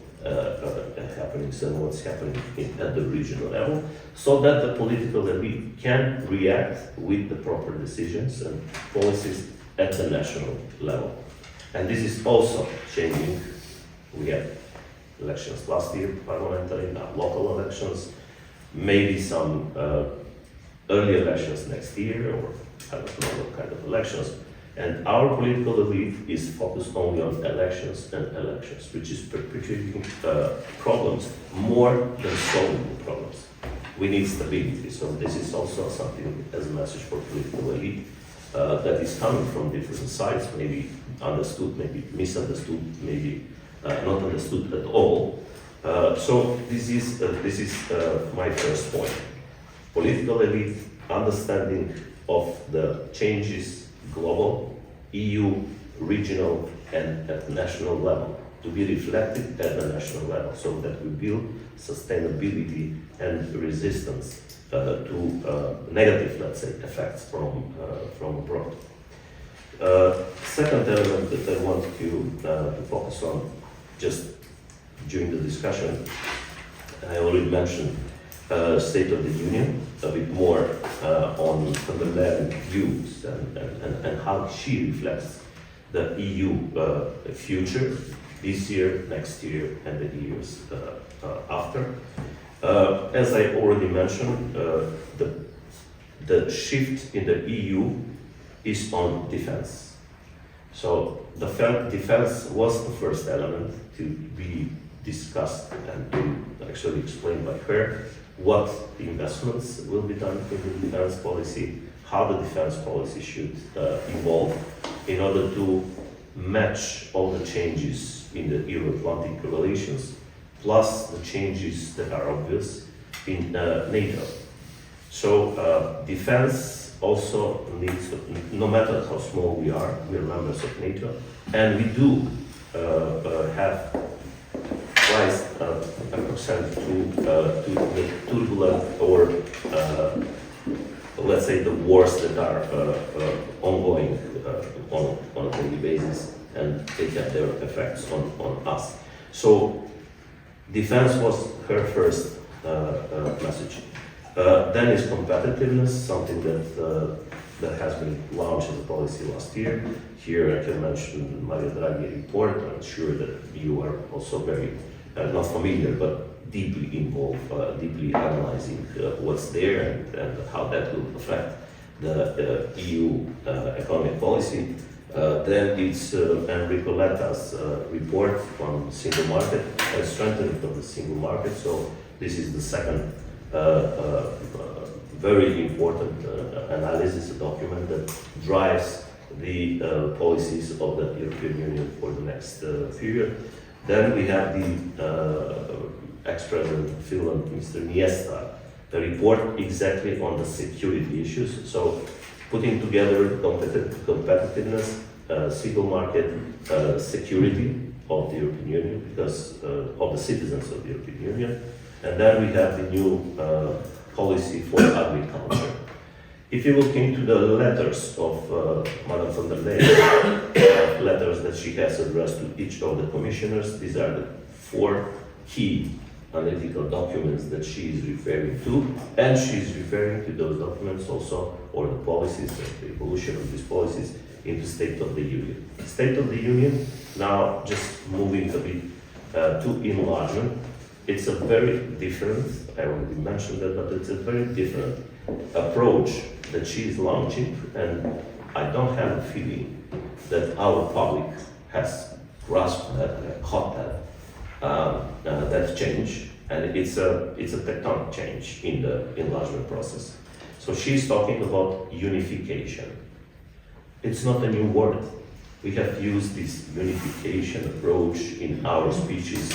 happenings and what's happening at the regional level, so that the political elite can react with the proper decisions and policies at the national level. And this is also changing. We had elections last year, parliamentary, now local elections, maybe some early elections next year, or I don't know what kind of elections. And our political elite is focused only on elections and elections, which is perpetuating problems more than solving problems. we need stability. So this is also something as a message for political elite that is coming from different sides, maybe understood, maybe misunderstood, maybe not understood at all. So this is my first point. Political elite understanding of the changes global, EU, regional, and at national level, to be reflected at the national level, so that we build sustainability and resistance to negative, let's say, effects from abroad. Second element that I want to focus on, just during the discussion, I already mentioned State of the Union, a bit more on fundamental views and how she reflects the EU future this year, next year, and the years after. As I already mentioned, the shift in the EU is on defense. So the defense was the first element to be discussed and to actually explained by her what the investments will be done in the defense policy, how the defense policy should evolve in order to match all the changes in the Euro-Atlantic relations, plus the changes that are obvious in NATO. So defense also needs, no matter how small we are members of NATO, and we do have twice a percent to the turbulent or let's say the wars that are ongoing on a daily basis, and they have their effects on us. So defense was her first message. Then is competitiveness, something that has been launched as a policy last year. Here I can mention Mario Draghi report. I'm sure that you are also very not familiar, but deeply involved, deeply analyzing what's there and how that will affect the EU economic policy. Then it's Enrico Letta's report on single market and strengthening of the single market. So this is the second very important analysis document that drives the policies of the European Union for the next period. Then we have the ex-president of Finland, Mr. Niesta, a report exactly on the security issues. So putting together competitiveness, single market, security of the European Union, because of the citizens of the European Union. And then we have the new policy for agriculture. If you look into the letters of Madame von der Leyen, letters that she has addressed to each of the commissioners, these are the 4 key analytical documents that she is referring to, and she is referring to those documents also, or the policies, the evolution of these policies, into State of the Union. State of the Union, now just moving a bit to enlargement. It's a very different, I already mentioned that, but it's a very different approach that she is launching, and I don't have a feeling that our public has grasped that, caught that change, and it's a tectonic change in the enlargement process. So she's talking about unification. It's not a new word. We have used this unification approach in our speeches.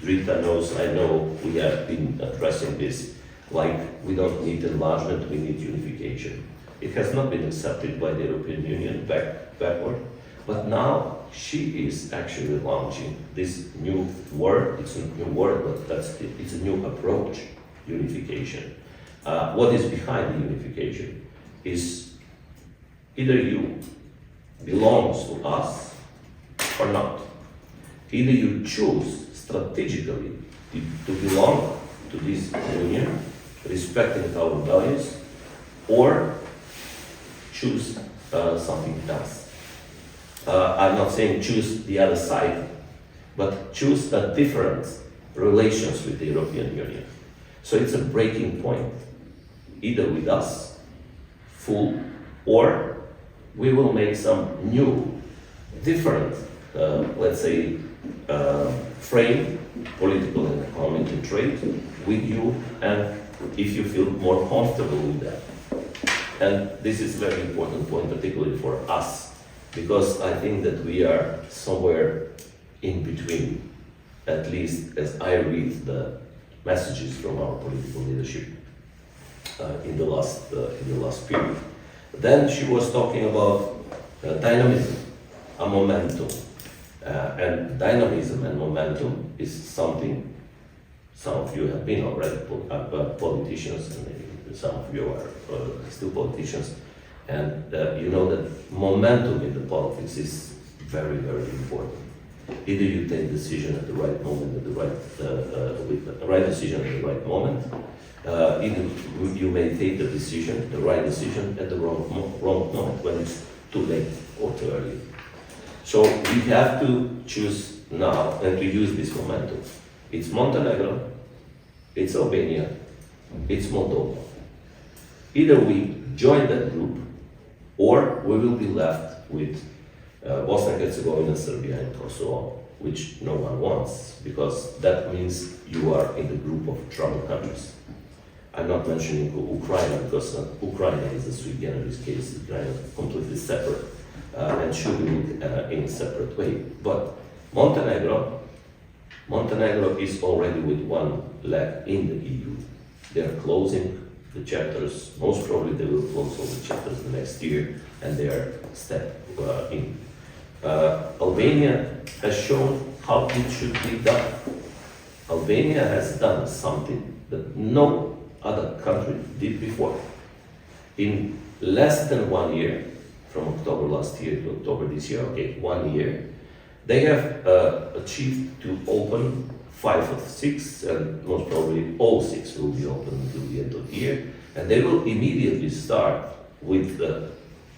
Drita knows, I know, we have been addressing this, like we don't need enlargement, we need unification. It has not been accepted by the European Union backward, but now she is actually launching this new word. It's a new word, but it's a new approach, unification. What is behind the unification is either you belongs to us or not. Either you choose strategically to belong to this union, respecting our values, or choose something else. I'm not saying choose the other side, but choose a different relations with the European Union. So it's a breaking point, either with us, full, or we will make some new, different, let's say, frame, political and economic and trade with you, and if you feel more comfortable with that. And this is a very important point, particularly for us, because I think that we are somewhere in between, at least as I read the messages from our political leadership in the last period. Then she was talking about dynamism, a momentum, and dynamism and momentum is something some of you have been already politicians, and some of you are still politicians, and you know that momentum in the politics is very, very important. Either you take decision at the right moment, at the right with the right decision at the right moment. Either you may take the decision, the right decision, at the wrong moment when it's too late or too early. So we have to choose now and to use this momentum. It's Montenegro, it's Albania, it's Moldova. Either we join that group, or we will be left with Bosnia and Herzegovina, Serbia, and Kosovo, which no one wants, because that means you are in the group of troubled countries. I'm not mentioning Ukraine, because Ukraine is a sui generis case. Ukraine is completely separate and should be looked in a separate way. But Montenegro is already with one leg in the EU. They are closing the chapters. Most probably they will close all the chapters the next year, and they are step in. Albania has shown how it should be done. Albania has done something that no other country did before. In less than 1 year, from October last year to October this year, okay, 1 year, they have achieved to open 5 of 6, and most probably all 6 will be open until the end of the year, and they will immediately start with the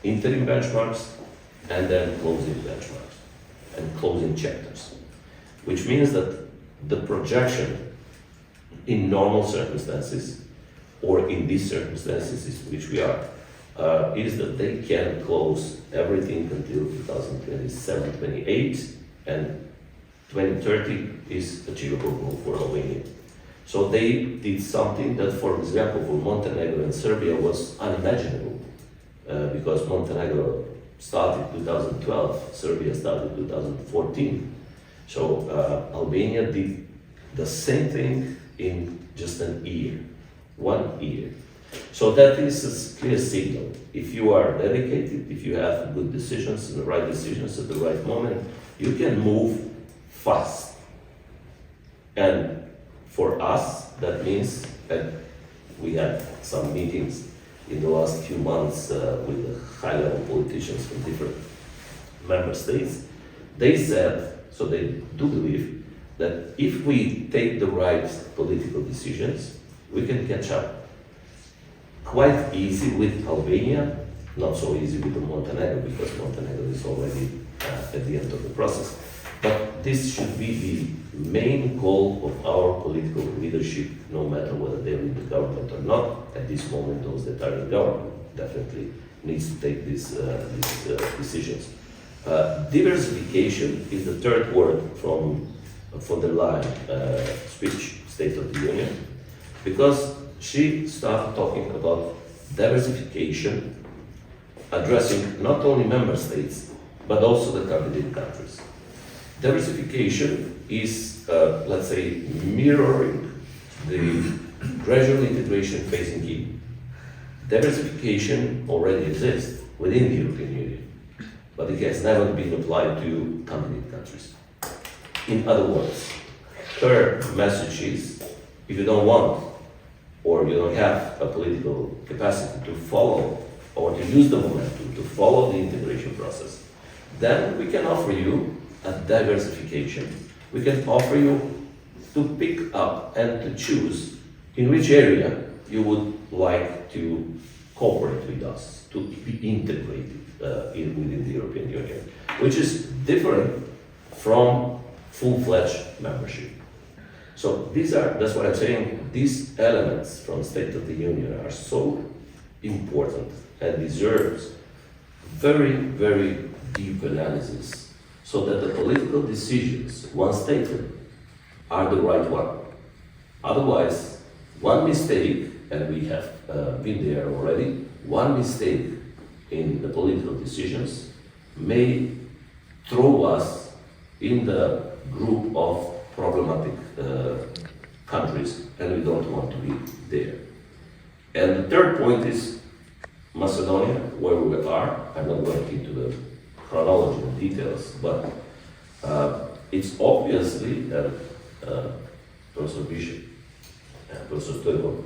interim benchmarks and then closing benchmarks and closing chapters, which means that the projection in normal circumstances, or in these circumstances in which we are, is that they can close everything until 2027-28, and 2030 is achievable goal for Albania. So they did something that, for example, for Montenegro and Serbia was unimaginable, because Montenegro started 2012, Serbia started 2014. So Albania did the same thing in just an year, 1 year. So that is a clear signal. If you are dedicated, if you have good decisions and the right decisions at the right moment, you can move fast. And for us, that means that we had some meetings in the last few months with the high-level politicians from different member states. They said, so they do believe, that if we take the right political decisions, we can catch up quite easy with Albania, not so easy with the Montenegro, because Montenegro is already at the end of the process. But this should be the main goal of our political leadership, no matter whether they're in the government or not. At this moment, those that are in government definitely needs to take these decisions. Diversification is the third word from von der Leyen speech, State of the Union, because she started talking about diversification, addressing not only member states, but also the candidate countries. Diversification is, let's say, mirroring the gradual integration phase in key. Diversification already exists within the European Union, but it has never been applied to candidate countries. In other words, her message is, if you don't want or you don't have a political capacity to follow or to use the momentum to follow the integration process, then we can offer you a diversification. We can offer you to pick up and to choose in which area you would like to cooperate with us, to be integrated within the European Union, which is different from full-fledged membership. So that's what I'm saying, these elements from State of the Union are so important and deserves very, very deep analysis, so that the political decisions, once taken, are the right one. Otherwise, one mistake and we have been there already, one mistake in the political decisions may throw us in the group of problematic countries, and we don't want to be there. And the third point is Macedonia, where we are. I'm not going into the chronology and details, but it's obviously that Professor Bishev and Professor Stoichkov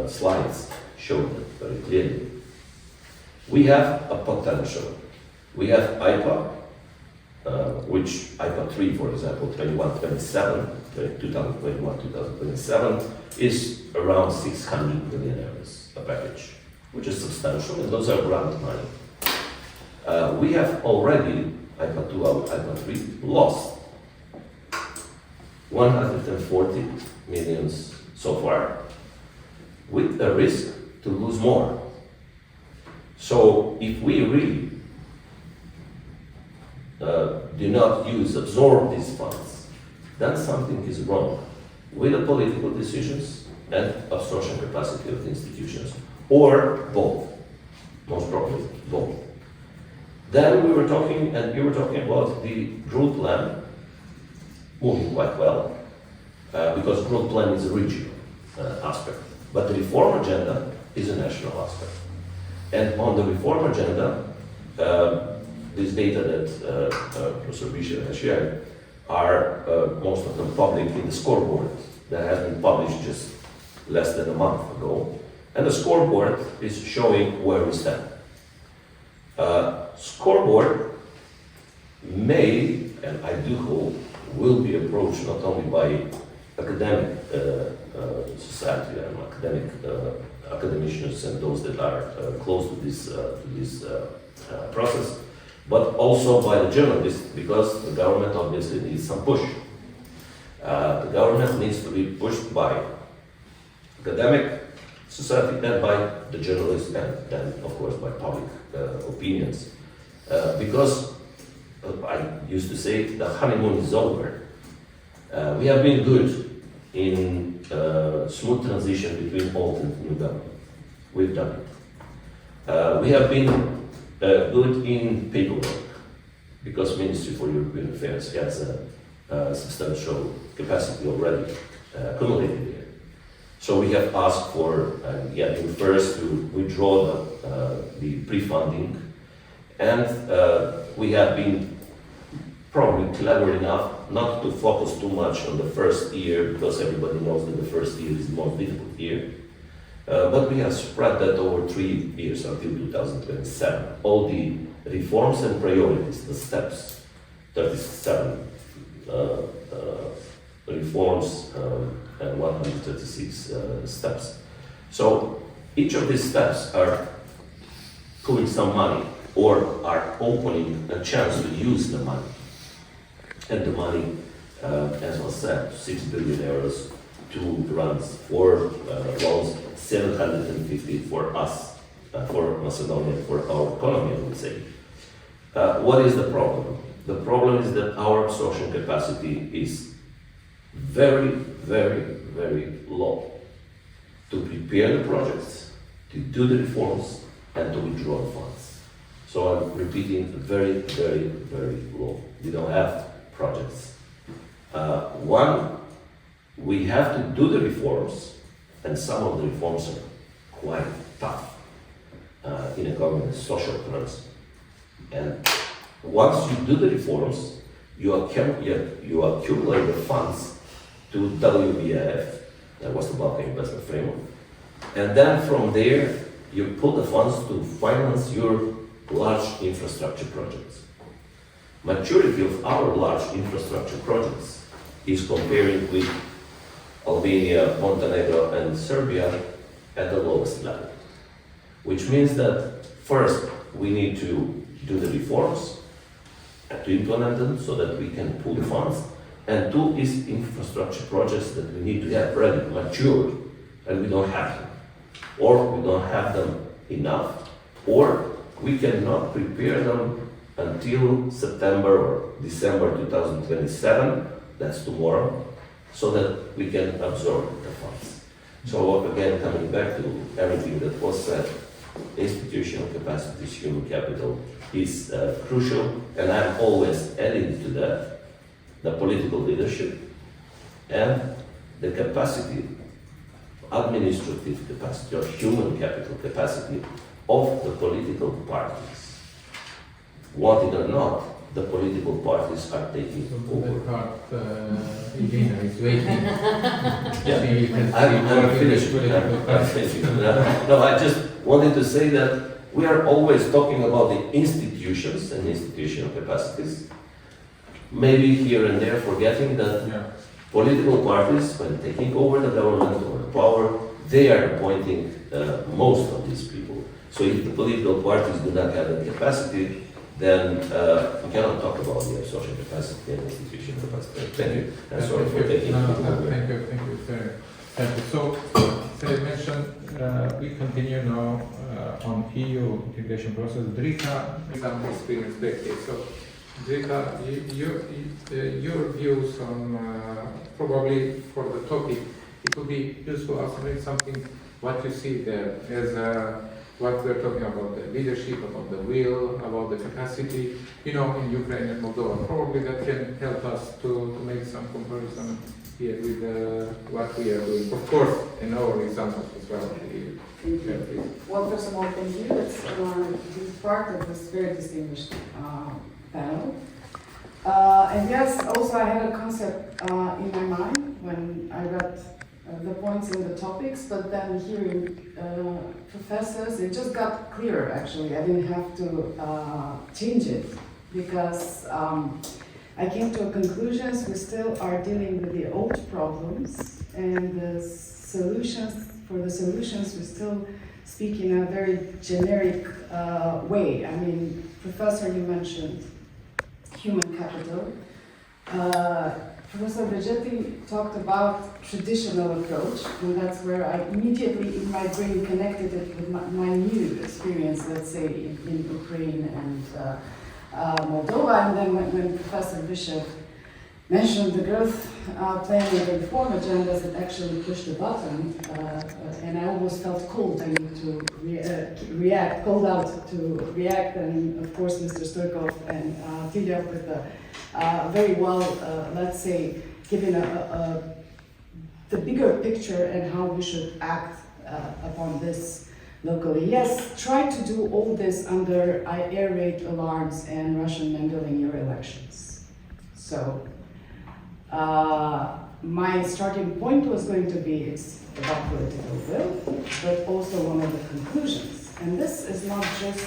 slides showed it very clearly. We have a potential. We have IPA, which IPA 3, for example, 21-27, 2021-2027, is around 600 million euros a package, which is substantial, and those are grant money. We have already, IPA 2 out IPA 3, lost 140 millions so far, with a risk to lose more. So if we really do not absorb these funds, then something is wrong with the political decisions and absorption capacity of the institutions, or both, most probably both. Then we were talking, and you were talking about the growth plan moving quite well, because growth plan is a regional aspect, but the reform agenda is a national aspect. And on the reform agenda, this data that Professor Bishev has shared are most of them public in the scoreboard that has been published just less than a month ago. And the scoreboard is showing where we stand. Scoreboard may, and I do hope, will be approached not only by academic society and academicians and those that are close to this process, but also by the journalists, because the government obviously needs some push. The government needs to be pushed by academic society and by the journalists, and then of course by public opinions. Because I used to say the honeymoon is over. We have been good in smooth transition between old and new government. We've done it. We have been good in paperwork, because Ministry for European Affairs has a substantial capacity already accumulated here. So we have asked for getting first to withdraw the pre-funding, and we have been probably clever enough not to focus too much on the first year, because everybody knows that the first year is the most difficult year. But we have spread that over 3 years until 2027. All the reforms and priorities, the steps, 37 reforms and 136 steps. So each of these steps are pulling some money or are opening a chance to use the money. And the money, as was said, 6 billion euros, 2 grants, 4 loans, 750 for us, for Macedonia, for our economy, I would say. What is the problem? The problem is that our absorption capacity is very, very, very low to prepare the projects, to do the reforms, and to withdraw the funds. So I'm repeating, very, very, very low. We don't have projects. One, we have to do the reforms, and some of the reforms are quite tough in economic and social terms. And once you do the reforms, you accumulate the funds to WBF, that was the Balkan Investment Framework, and then from there you pull the funds to finance your large infrastructure projects. Maturity of our large infrastructure projects is comparing with Albania, Montenegro, and Serbia at the lowest level. Which means that first we need to do the reforms and to implement them so that we can pull the funds. And 2 is infrastructure projects that we need to have ready, matured, and we don't have them. Or we don't have them enough, or we cannot prepare them until September or December 2027, that's tomorrow, so that we can absorb the funds. So again, coming back to everything that was said, institutional capacities, human capital is crucial, and I'm always adding to that the political leadership and the capacity, administrative capacity or human capital capacity of the political parties. Want it or not, the political parties are taking So over. that part, Irina is waiting. I'm finished. I'm finished. No, I just wanted to say that we are always talking about the institutions and institutional capacities, maybe here and there forgetting that Yeah. political parties, when taking over the government or the power, they are appointing most of these people. So if the political parties do not have the capacity, then we cannot talk about the social capacity and institutional capacity. Thank you. I'm sorry for taking No, people away. thank you, sir. Thank you. So, as I mentioned, we continue now on EU integration process. Drika, some experience back here. So, Drika, your views on probably for the topic, it would be useful also maybe something what you see there as what we're talking about, the leadership, about the will, about the capacity, in Ukraine and Moldova. Probably that can help us to make some comparison here with what we are doing. Of course, in our examples as well. Thank you. Well, first of all, thank you. Let's be part of this very distinguished panel. And yes, also I had a concept in my mind when I read the points in the topics, but then hearing professors, it just got clearer actually. I didn't have to change it because I came to a conclusion we still are dealing with the old problems and the solutions, for the solutions we still speak in a very generic way. I mean, Professor, you mentioned human capital. Professor Bexheti talked about traditional approach, and that's where I immediately in my brain connected it with my new experience, let's say, in Ukraine and Moldova. And then when Professor Bishev mentioned the growth plan and the reform agendas, it actually pushed the button, and I almost felt cold. I need to react, called out to react, and of course Mr. Stoikov and Tilya with the very well, let's say, given the bigger picture and how we should act upon this locally. Yes, try to do all this under air raid alarms and Russian meddling your elections. So my starting point was going to be it's about political will, but also one of the conclusions. And this is not just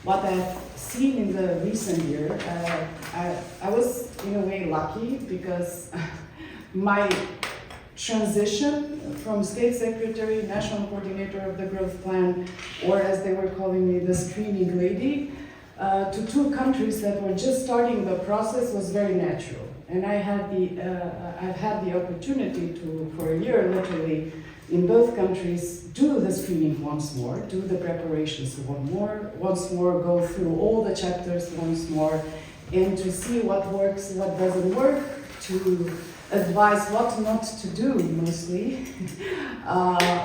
what I've seen in the recent year. I was in a way lucky because my transition from state secretary, national coordinator of the growth plan, or as they were calling me, the screening lady, to two countries that were just starting the process was very natural. And I had I've had the opportunity to, for a year literally, in both countries, do the screening once more, do the preparations once more, go through all the chapters once more, and to see what works, what doesn't work, to advise what not to do mostly,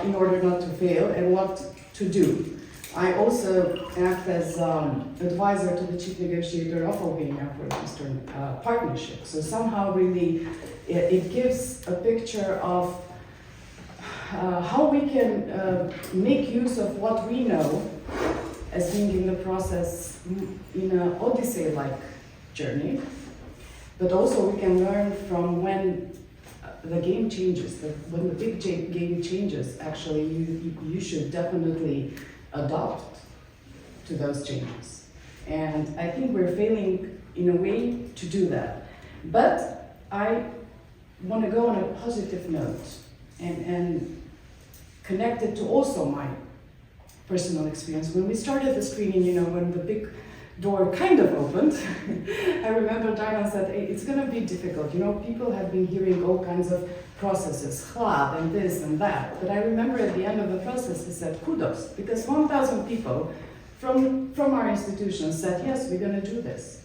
in order not to fail, and what to do. I also act as advisor to the chief negotiator of Albania for the Eastern Partnership. So somehow really it gives a picture of how we can make use of what we know as being in the process in an Odyssey-like journey, but also we can learn from when the game changes, when the big game changes, actually you should definitely adopt to those changes. And I think we're failing in a way to do that. But I want to go on a positive note and connect it to also my personal experience. When we started the screening, when the big door kind of opened, I remember Diana said, hey, it's going to be difficult. People have been hearing all kinds of processes, chlad and this and that. But I remember at the end of the process, he said, kudos, because 1,000 people from our institution said, yes, we're going to do this.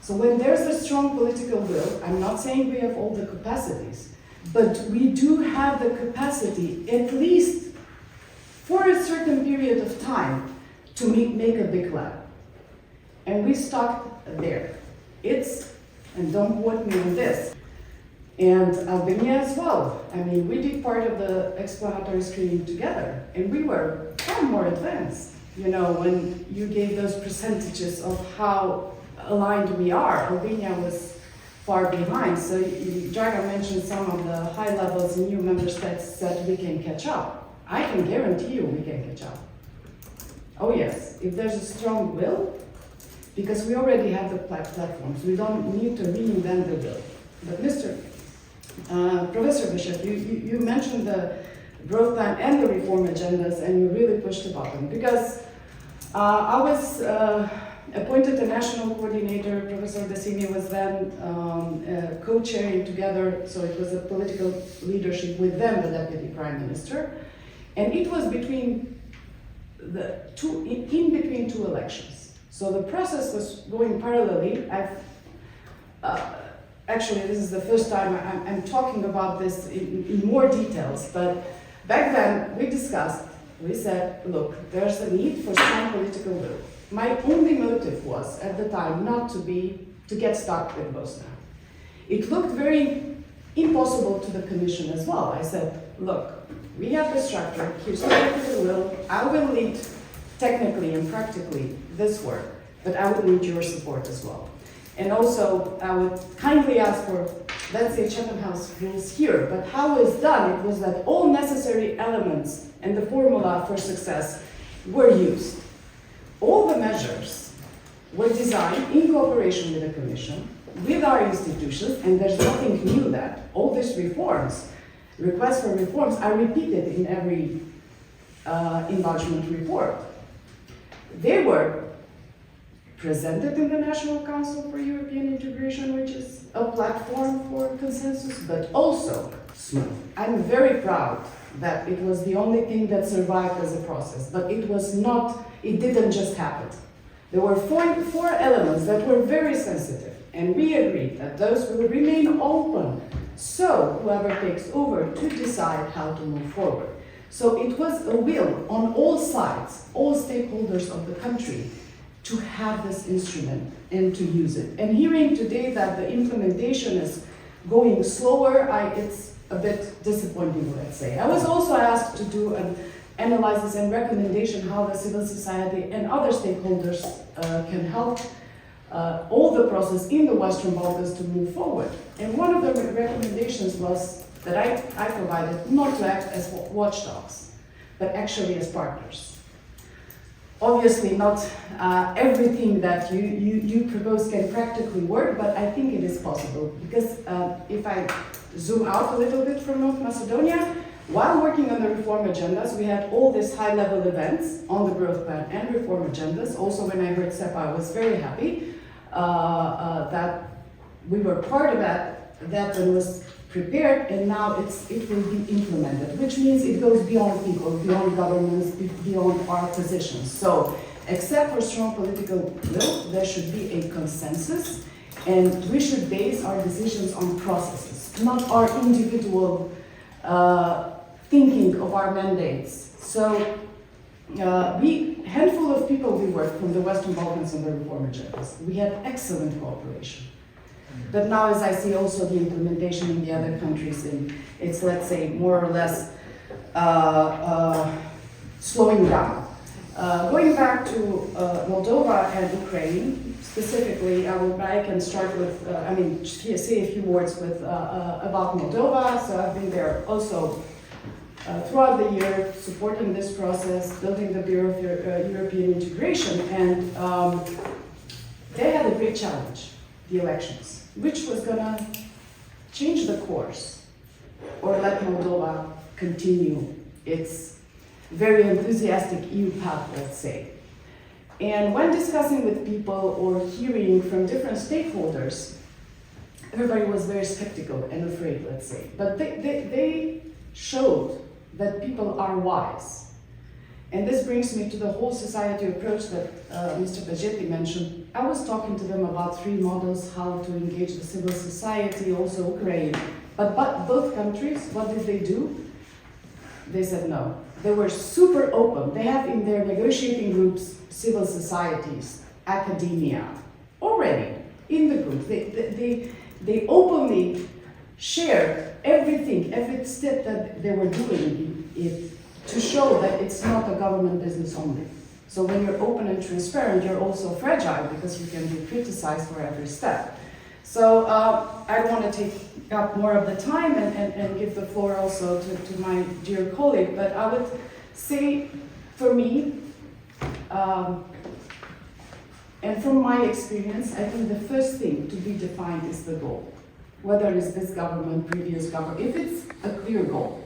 So when there's a strong political will, I'm not saying we have all the capacities, but we do have the capacity, at least for a certain period of time, to make a big lab. And we stopped there. And don't quote me on this, and Albania as well. I mean, we did part of the explanatory screening together, and we were far more advanced. You know, when you gave those percentages of how aligned we are, Albania was far behind. So Dragan mentioned some of the high levels in new member states that we can catch up. I can guarantee you we can catch up. Oh yes, if there's a strong will, because we already have the platforms, we don't need to reinvent the wheel. But Professor Bishev, you mentioned the growth plan and the reform agendas, and you really pushed the button. Because I was appointed a national coordinator, Professor Desimi was then co-chairing together, so it was a political leadership with them, the Deputy Prime Minister. And it was between in between two elections. So the process was going parallelly. Actually, this is the first time I'm talking about this in more details, but back then we discussed, we said, look, there's a need for strong political will. My only motive was, at the time, not to get stuck with Bosnia. It looked very impossible to the Commission as well. I said, look, we have the structure, here's the political will, I will lead technically and practically this work, but I would need your support as well. And also, I would kindly ask for, let's say, Chatham House rules here, but how it's done, it was that all necessary elements and the formula for success were used. All the measures were designed in cooperation with the Commission, with our institutions, and there's nothing new that. All these reforms, requests for reforms, are repeated in every enlargement report. They were presented in the National Council for European Integration, which is a platform for consensus, but also smooth. I'm very proud that it was the only thing that survived as a process, but it was not, it didn't just happen. There were four elements that were very sensitive, and we agreed that those will remain open, so whoever takes over to decide how to move forward. So it was a will on all sides, all stakeholders of the country, to have this instrument and to use it. And hearing today that the implementation is going slower, it's a bit disappointing, let's say. I was also asked to do an analysis and recommendation how the civil society and other stakeholders can help all the process in the Western Balkans to move forward. And one of the recommendations was that I provided not to act as watchdogs, but actually as partners. Obviously, not everything that you propose can practically work, but I think it is possible. Because if I zoom out a little bit from North Macedonia, while working on the reform agendas, we had all these high-level events on the growth plan and reform agendas. Also, when I heard SEPA, I was very happy that we were part of that one was prepared, and now it will be implemented, which means it goes beyond people, beyond governments, beyond our positions. So, except for strong political will, there should be a consensus, and we should base our decisions on processes, not our individual thinking of our mandates. So, handful of people we worked from the Western Balkans on the reform agendas. We had excellent cooperation. But now, as I see also the implementation in the other countries, it's, let's say, more or less slowing down. Going back to Moldova and Ukraine, specifically, I can start with, say a few words about Moldova. So I've been there also throughout the year, supporting this process, building the Bureau of European Integration, and they had a great challenge, the elections, which was gonna change the course or let Moldova continue its very enthusiastic EU path, let's say. And when discussing with people or hearing from different stakeholders, everybody was very skeptical and afraid, let's say. But they showed that people are wise. And this brings me to the whole society approach that Mr. Bexheti mentioned. I was talking to them about 3 models, how to engage the civil society, also Ukraine, But both countries, what did they do? They said no. They were super open. They have in their negotiating groups civil societies, academia, already in the group. They openly shared everything, every step that they were doing to show that it's not a government business only. So when you're open and transparent, you're also fragile because you can be criticized for every step. So I don't want to take up more of the time and give the floor also to my dear colleague, but I would say for me, and from my experience, I think the first thing to be defined is the goal. Whether it's this government, previous government, if it's a clear goal.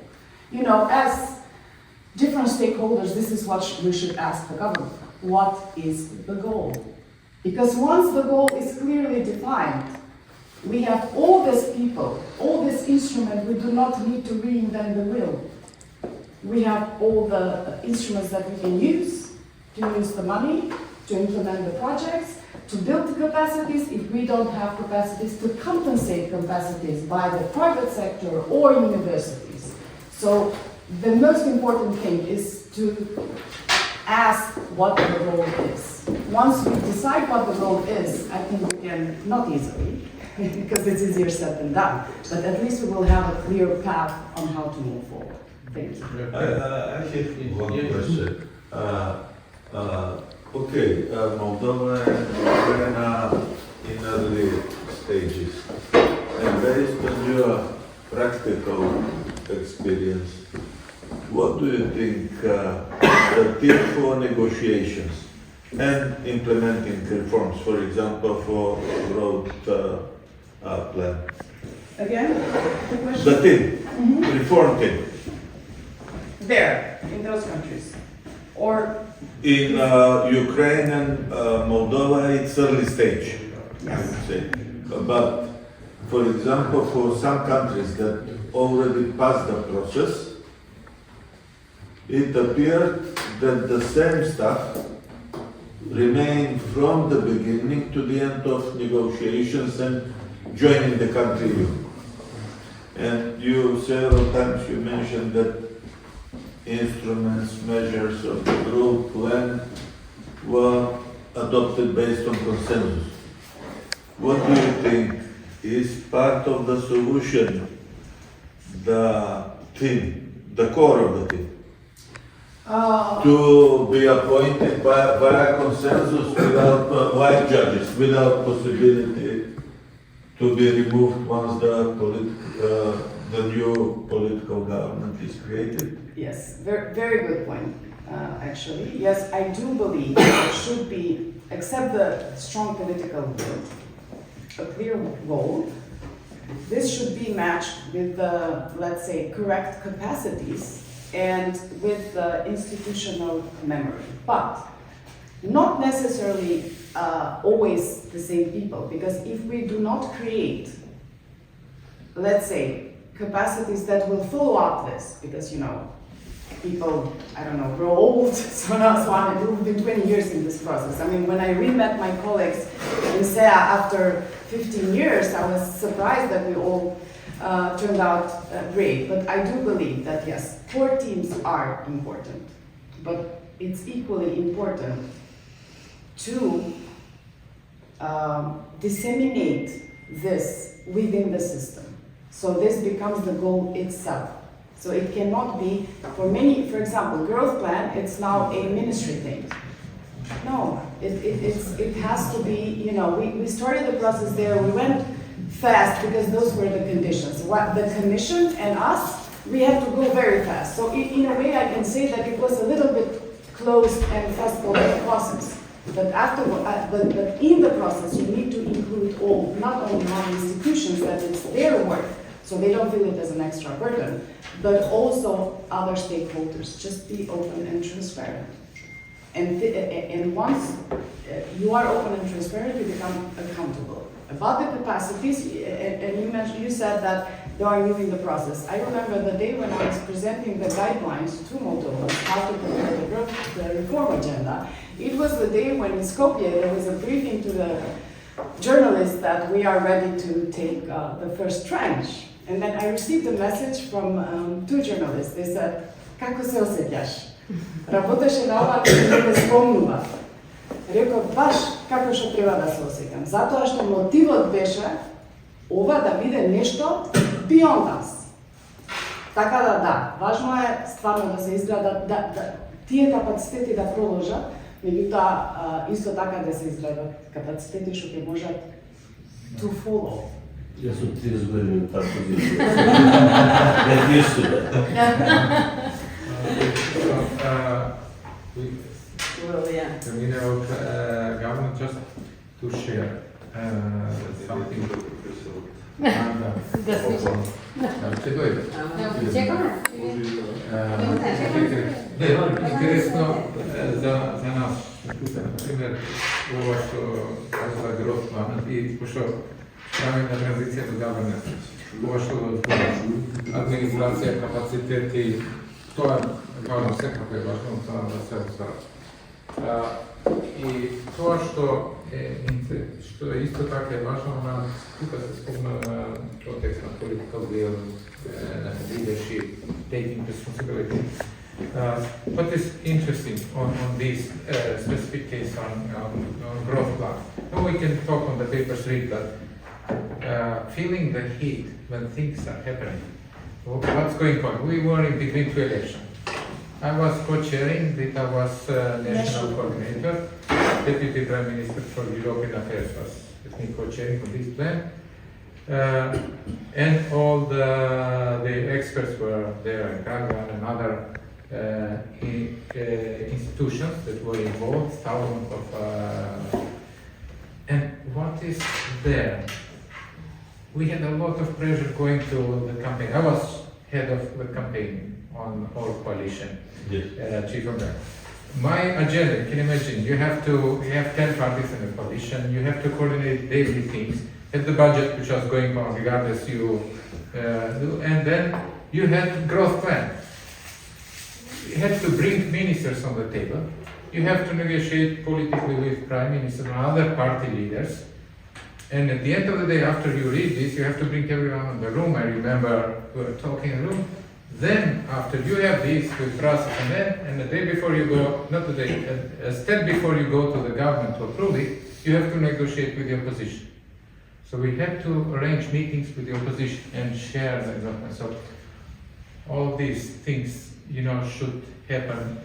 You know, as different stakeholders, this is what we should ask the government. What is the goal? Because once the goal is clearly defined, we have all these people, all this instrument, we do not need to reinvent the wheel. We have all the instruments that we can use to use the money, to implement the projects, to build the capacities, if we don't have capacities, to compensate capacities by the private sector or universities. So the most important thing is to ask what the goal is. Once we decide what the goal is, I think we can, not easily, because it's easier said than done, but at least we will have a clear path on how to move forward. Thank you. I have one question. Moldova and Ukraine are in early stages. And based on your practical experience, what do you think the tip for negotiations and implementing reforms, for example, for growth plan? Again, the question? The team, reform team. There, in those countries. Or In Ukraine and Moldova, it's early stage, I would say. But, for example, for some countries that already passed the process, it appeared that the same stuff remained from the beginning to the end of negotiations and joining the country new. And you several times you mentioned that instruments, measures of the group plan were adopted based on consensus. What do you think is part of the solution, the team, the core of the team? To be appointed via consensus without white judges, without possibility to be removed once the new political government is created? yes, very good point, actually. Yes, I do believe there should be, except the strong political will, a clear goal. This should be matched with the, let's say, correct capacities and with the institutional memory. But not necessarily always the same people, because if we do not create, let's say, capacities that will follow up this, because, you know, people, I don't know, grow old, so we've been 20 years in this process. I mean, when I re-met my colleagues in SEA after 15 years, I was surprised that we all turned out great. But I do believe that, yes, core teams are important, but it's equally important to disseminate this within the system. So this becomes the goal itself. So it cannot be, for many, for example, growth plan, it's now a ministry thing. No, it has to be, you know, we started the process there, we went fast because those were the conditions. The Commission and us, we had to go very fast. So in a way I can say that it was a little bit closed and fast-forward process. But but in the process you need to include all, not only our institutions, that it's their work, so they don't feel it as an extra burden, but also other stakeholders. Just be open and transparent. And once you are open and transparent, you become accountable. About the capacities, and you said that they are using the process. I remember the day when I was presenting the guidelines to Moldova, how to prepare the reform agenda. It was the day when in Skopje there was a briefing to the journalists that we are ready to take the first tranche. And then I received a message from 2 journalists. They said, kako se osjećaš? Работеше на ова, не ме спомнува. Реков, баш како што треба да се осеќам. Затоа што мотивот беше ова да биде нешто beyond us. Така да, важно е стварно да се изградат, тие капацитети да продолжат, меѓутоа исто така да се изградат капацитети што ќе можат to follow. Ja sam 30 godina u takvoj poziciji. Get used to that. Well, yeah. The leader of government just to share something. Ще дойде. Чекаме. Интересно за нас, например, ова што казва Гроф планът и пошто правим на транзиција до governance. Ова што го зборам, администрација, капацитети, тоа е важно, секако е важно, тоа да се оствара. И тоа што е исто така е важно, тука се спомна контекст на political will, leadership, taking responsibility. What is interesting on this specific case on growth plan? No, we can talk on the papers read, but feeling the heat when things are happening. What's going on? We were in between 2 elections. I was co-chairing, Rita was national coordinator, Deputy Prime Minister for European Affairs was with me co-chairing on this plan. And all the experts were there, Gagan and other institutions that were involved, thousands of... and what is there? We had a lot of pressure going to the campaign. I was head of the campaign on our coalition, chief of that. My agenda, you can imagine, you have 10 parties in the coalition, you have to coordinate daily things, had the budget which was going on regardless you do, and then you had growth plan. You had to bring ministers on the table, you have to negotiate politically with prime minister and other party leaders, and at the end of the day, after you read this, you have to bring everyone in the room. I remember we were talking in the room. Then, after you have this with process, and the day before you go, not the day, a step before you go to the government to approve it, you have to negotiate with the opposition. So we have to arrange meetings with the opposition and share the development. So all these things, should happen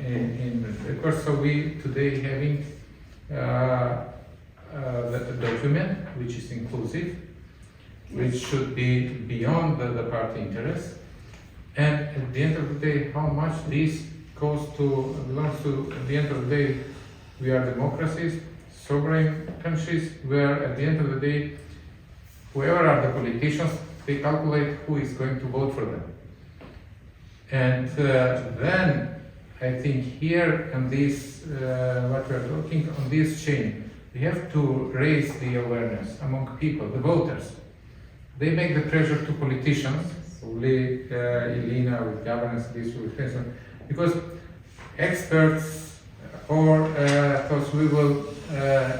of course. So we today having the document which is inclusive, which should be beyond the party interests. And at the end of the day, how much this belongs to, at the end of the day, we are democracies, sovereign countries, where at the end of the day, whoever are the politicians, they calculate who is going to vote for them. And then, I think here on this, what we are talking, on this chain, we have to raise the awareness among people, the voters. They make the pressure to politicians, probably Elena with governance, this with president, because experts or those we will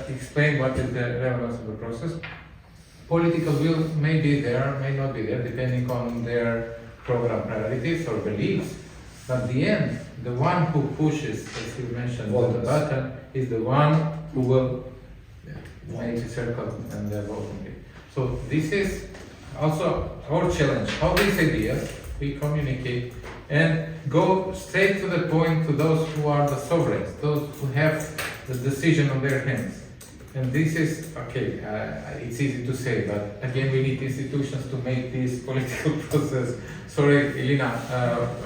explain what is the relevance of the process. Political will may be there, may not be there, depending on their program priorities or beliefs. But at the end, the one who pushes, as you mentioned, the button is the one who will make a circle and voting it. So this is also our challenge, how these ideas we communicate and go straight to the point to those who are the sovereigns, those who have the decision on their hands. And this is, okay, it's easy to say, but again we need institutions to make this political process. Sorry, Elena,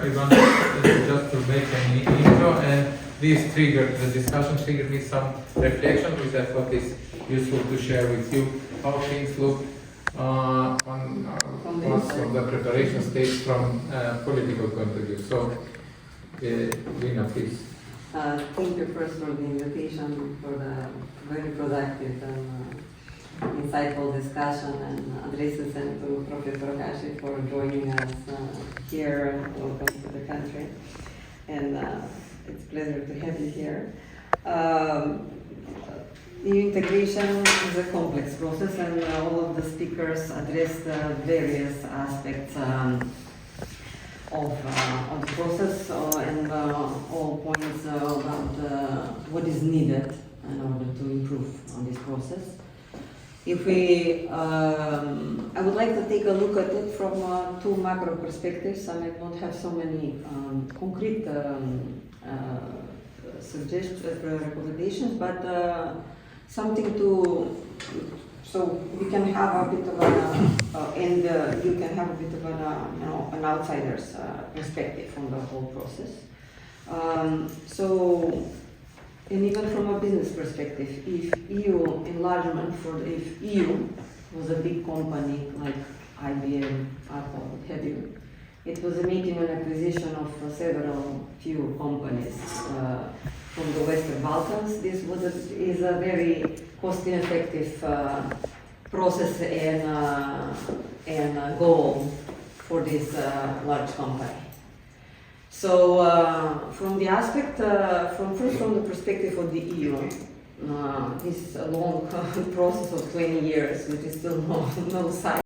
I want just to make an intro, and this triggered, the discussion triggered me some reflection, which I thought is useful to share with you, how things look from the preparation stage from political point of view. So, Lina, please. Thank you first for the invitation, for the very productive and insightful discussion, and addresses and to Professor Hashi for joining us here. Welcome to the country, and it's a pleasure to have you here. EU integration is a complex process, and all of the speakers addressed various aspects of the process and all points about what is needed in order to improve on this process. If we, I would like to take a look at it from two macro perspectives. I may not have so many concrete recommendations, but something to, so we can have a bit of and you can have a bit of an outsider's perspective on the whole process. And even from a business perspective, if EU enlargement, if EU was a big company like IBM, Apple, what have you, it was making an acquisition of few companies from the Western Balkans. This is a very cost-effective process and goal for this large company. So, from the aspect, from the perspective of the EU, this is a long process of 20 years, which is still no sign.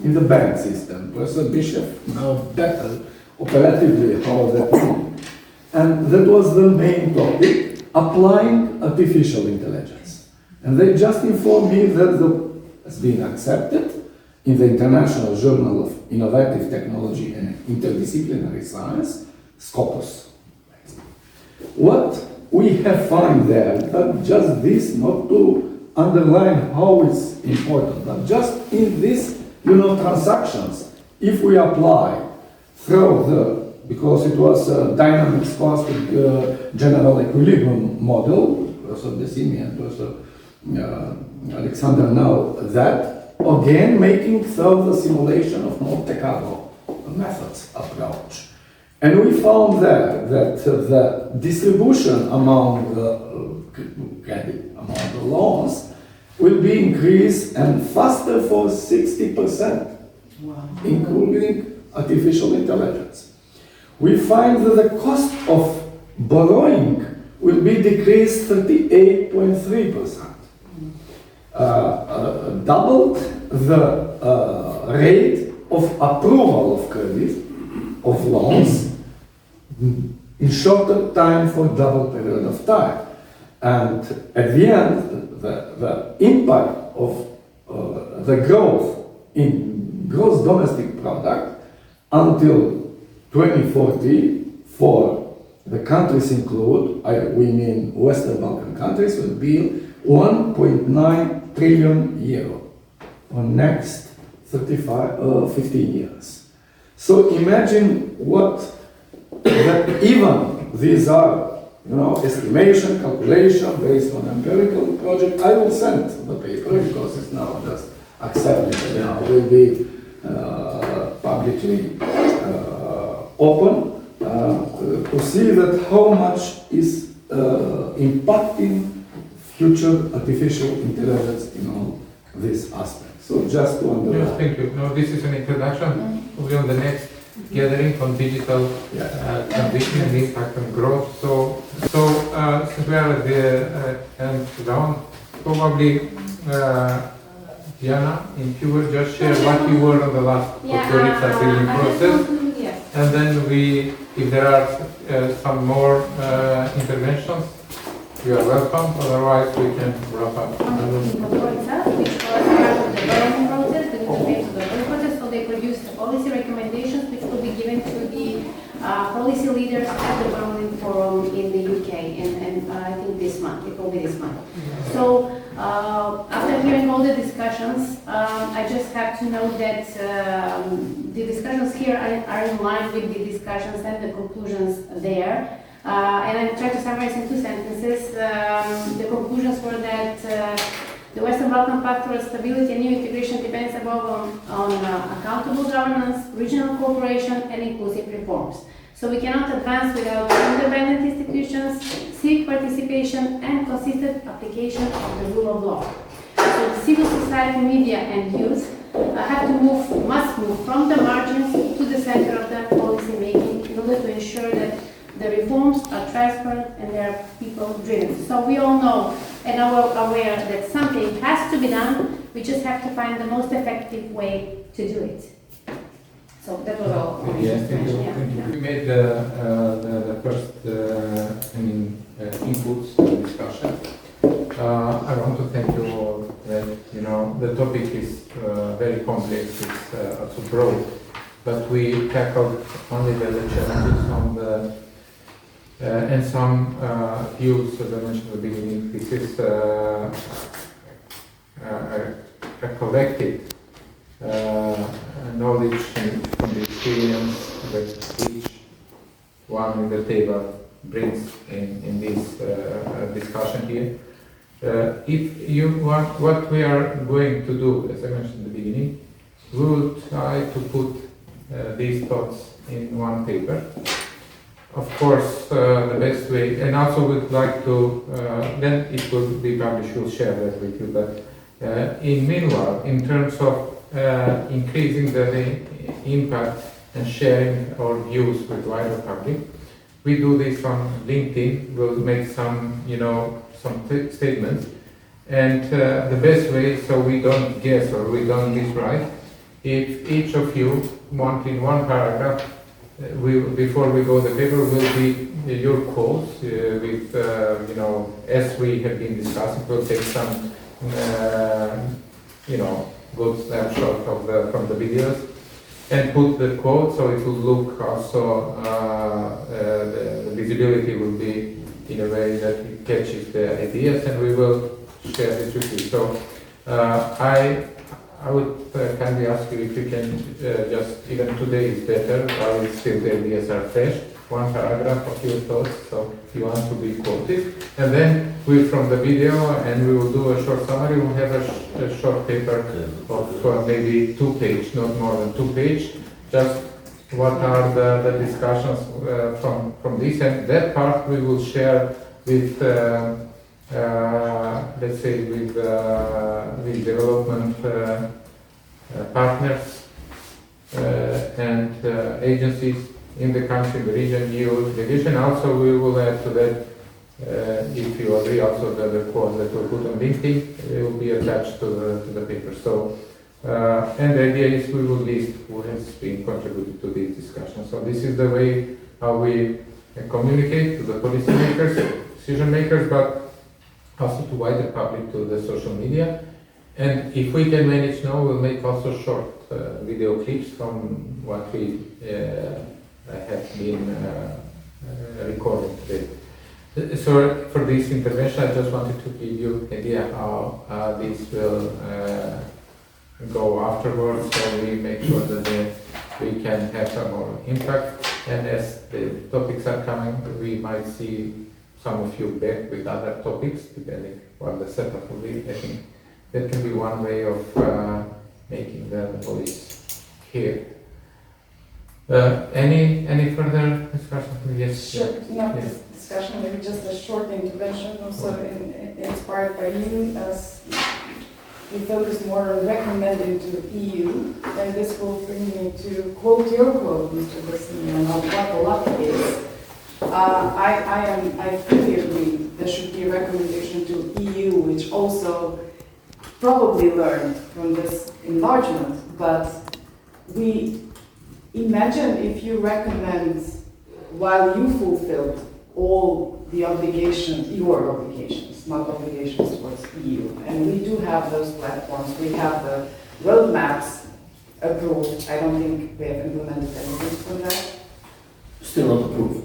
In the bank system, Professor Bishev now better operatively how that is. And that was the main topic, applying artificial intelligence. And they just informed me that it's been accepted in the International Journal of Innovative Technology and Interdisciplinary Science, Scopus. What we have found there, but just this, not to underline how it's important, but just in this, transactions, if we apply through because it was a dynamic stochastic general equilibrium model, Professor Desimi and Professor Alexander know that, again making through the simulation of Monte Carlo methods approach. And we found there that the distribution among the credit, among the loans, will be increased and faster for 60%, including artificial intelligence. We find that the cost of borrowing will be decreased 38.3%. Doubled the rate of approval of credit, of loans, in shorter time for double period of time. And at the end, the impact of the growth in gross domestic product until 2040 for the countries include, we mean Western Balkan countries, will be 1.9 trillion euro for next 15 years. So imagine that even these are estimation, calculation based on empirical project. I will send the paper because it's now just accepted and will be publicly open to see that how much is impacting future artificial intelligence in all these aspects. So just to underline. Yes, thank you. No, this is an introduction. We'll be on the next gathering on digital transition and impact on growth. So since we are at the end down, probably Diana, in few words, just share what you were on the last Quadruple Helix process, and then if there are some more interventions, you are welcome. Otherwise, we can wrap up. Which was part of the development process, the development process, so they produced the policy recommendations which will be given to the policy leaders at the Berlin Forum in the UK, and I think this month, it will be this month. So after hearing all the discussions, I just have to note that the discussions here are in line with the discussions and the conclusions there. And I try to summarize in 2 sentences. The conclusions were that the Western Balkan Pact for Stability and New Integration depends above on accountable governance, regional cooperation, and inclusive reforms. So we cannot advance without independent institutions, civic participation, and consistent application of the rule of law. So civil society, media, and youth must move from the margins to the center of the policy making in order to ensure that the reforms are transparent and they are people driven. So we all know and are aware that something has to be done. We just have to find the most effective way to do it. So that was all. I Yes, wanted to thank you. mention, Thank you. yeah. We made the first inputs to the discussion. I want to thank you all that, the topic is very complex, it's also broad, but we tackled only the challenges on the and some views, as I mentioned at the beginning. This is a collective knowledge from the experience that each one in the table brings in this discussion here. If you want, what we are going to do, as I mentioned at the beginning, we will try to put these thoughts in one paper. Of course, the best way, and also would like to, then it will be published, we'll share that with you, but in meanwhile, in terms of increasing the impact and sharing our views with wider public, we do this on LinkedIn, we'll make some, some statements, and the best way, so we don't guess or we don't miswrite, if each of you want in one paragraph, before we go the paper, will be your quotes with, as we have been discussing, we'll take some, good snapshot of from the videos and put the quote, so it will look also, the visibility will be in a way that it catches the ideas, and we will share this with you. So I would kindly ask you if you can just, even today is better, while it's still the ideas are fresh, one paragraph of your thoughts, so if you want to be quoted. And then we, from the video, and we will do a short summary, we'll have a short paper of maybe 2 pages, not more than 2 pages, just what are the discussions from this, and that part we will share with, let's say, with development partners and agencies in the country, the region, EU division. Also, we will add to that, if you agree, also the quote that we put on LinkedIn, it will be attached to the paper. So, and the idea is we will list who has been contributed to this discussion. So this is the way how we communicate to the policymakers, decision makers, but also to wider public, to the social media. And if we can manage now, we'll make also short video clips from what we have been recording today. So for this intervention, I just wanted to give you an idea how this will go afterwards, so we make sure that we can have some more impact. And as the topics are coming, we might see some of you back with other topics, depending what the setup will be. I think that can be one way of making the police hear. Any further discussion? Yes. Sure, not Yes. discussion, maybe just a short intervention, also inspired by you, as we focus more on recommending to the EU, and this will bring me to quote your quote, Mr. Bexheti, on what the luck is. I fully agree, there should be a recommendation to EU, which also probably learned from this enlargement, but we imagine if you recommend, while you fulfilled all the obligations, your obligations, not obligations towards EU, and we do have those platforms, we have the roadmaps approved. I don't think we have implemented anything from that. Still not approved.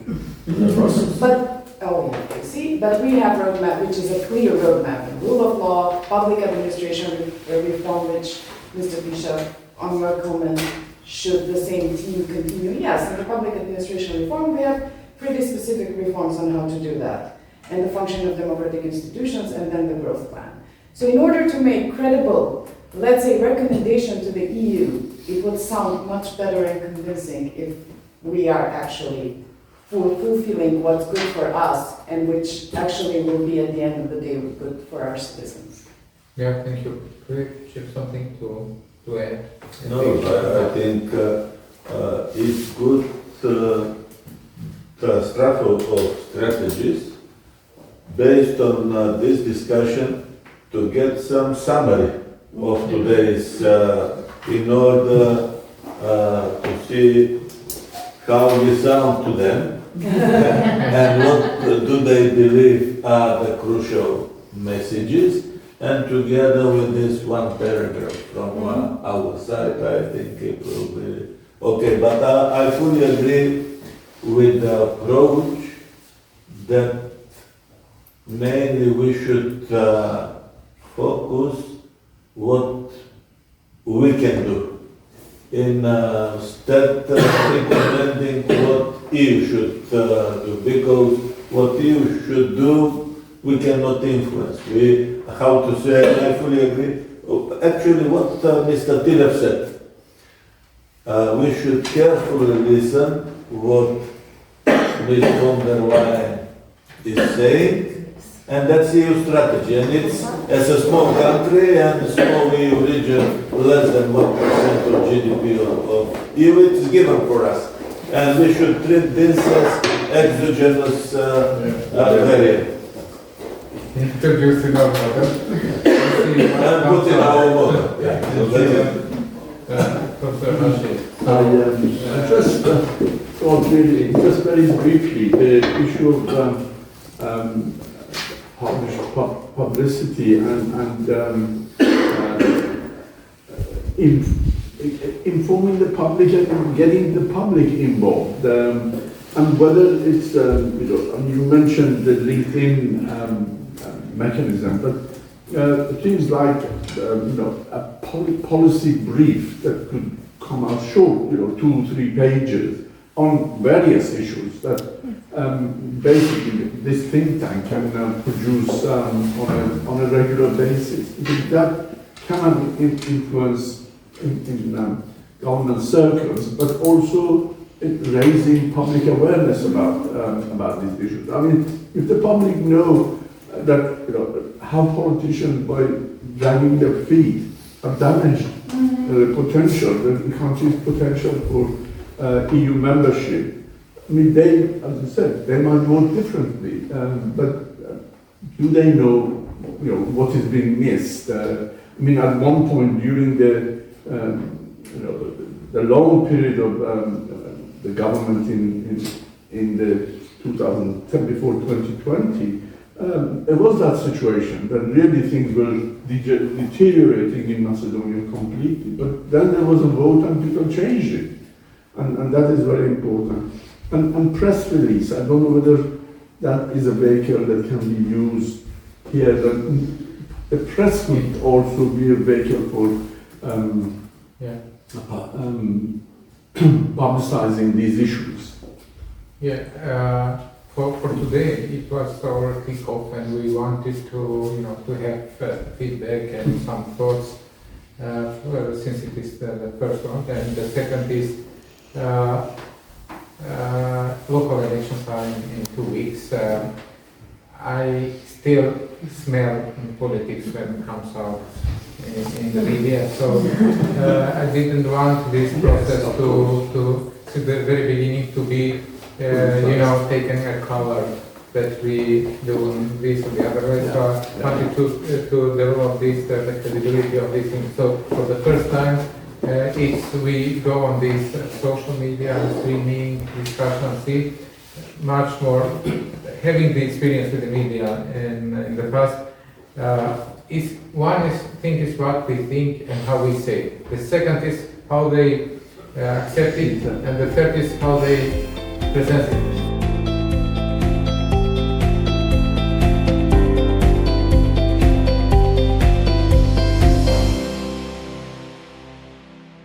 The process. But, oh yeah, you see, but we have roadmap, which is a clear roadmap. The rule of law, public administration reform, which Mr. Bishev, on your comment, should the same team continue? Yes, in the public administration reform, we have pretty specific reforms on how to do that, and the function of democratic institutions, and then the growth plan. So in order to make credible, let's say, recommendation to the EU, it would sound much better and convincing if we are actually fulfilling what's good for us, and which actually will be at the end of the day good for our citizens. Yeah, thank you. Could you have something to add? No, I think it's good transfer of strategies based on this discussion to get some summary of days in order to see how we sound to them and what do they believe are the crucial messages. And together with this one paragraph from our side, I think it will be okay. But I fully agree with the approach that mainly we should focus what we can do instead recommending what you should do, because what you should do we cannot influence. How to say, I fully agree. Actually, what Mr. Tiller said, we should carefully listen what Ms. von der Leyen is saying, and that's EU strategy. And it's, as a small country and a small EU region, less than 1% of GDP of EU, it's given for us. And we should treat this as exogenous variant. Introduce in our model. And put in our model. Professor Hashi. I just thought really, just very briefly, the issue of publicity and informing the public and getting the public involved. And whether it's, you mentioned the LinkedIn mechanism, but things like, a policy brief that could come out short, 2-3 pages on various issues that basically this think tank can produce on a regular basis. Because that can influence in government circles, but also raising public awareness about these issues. I mean, if the public know that how politicians by dragging their feet have damaged the country's potential for EU membership. I mean, they, as I said, they might vote differently, but do they know, what is being missed? I mean, at one point during the long period of the government in the 2010 before 2020, there was that situation that really things were deteriorating in Macedonia completely. But then there was a vote and people changed it, and that is very important. And press release, I don't know whether that is a vehicle that can be used here. The press could also be a vehicle for publicizing these issues. Yeah. For today, it was our kickoff, and we wanted to, to have feedback and some thoughts. Since it is the first one, and the second is local elections are in 2 weeks. I still smell politics when it comes out in the media, so I didn't want this process to the very beginning to be taking a color that we do in this or the other way. So I wanted to develop this, the credibility of this thing. So for the first time, we go on this social media, streaming, discussion, see much more, having the experience with the media in the past. One thing is what we think and how we say it. The second is how they accept it, and the third is how they present it.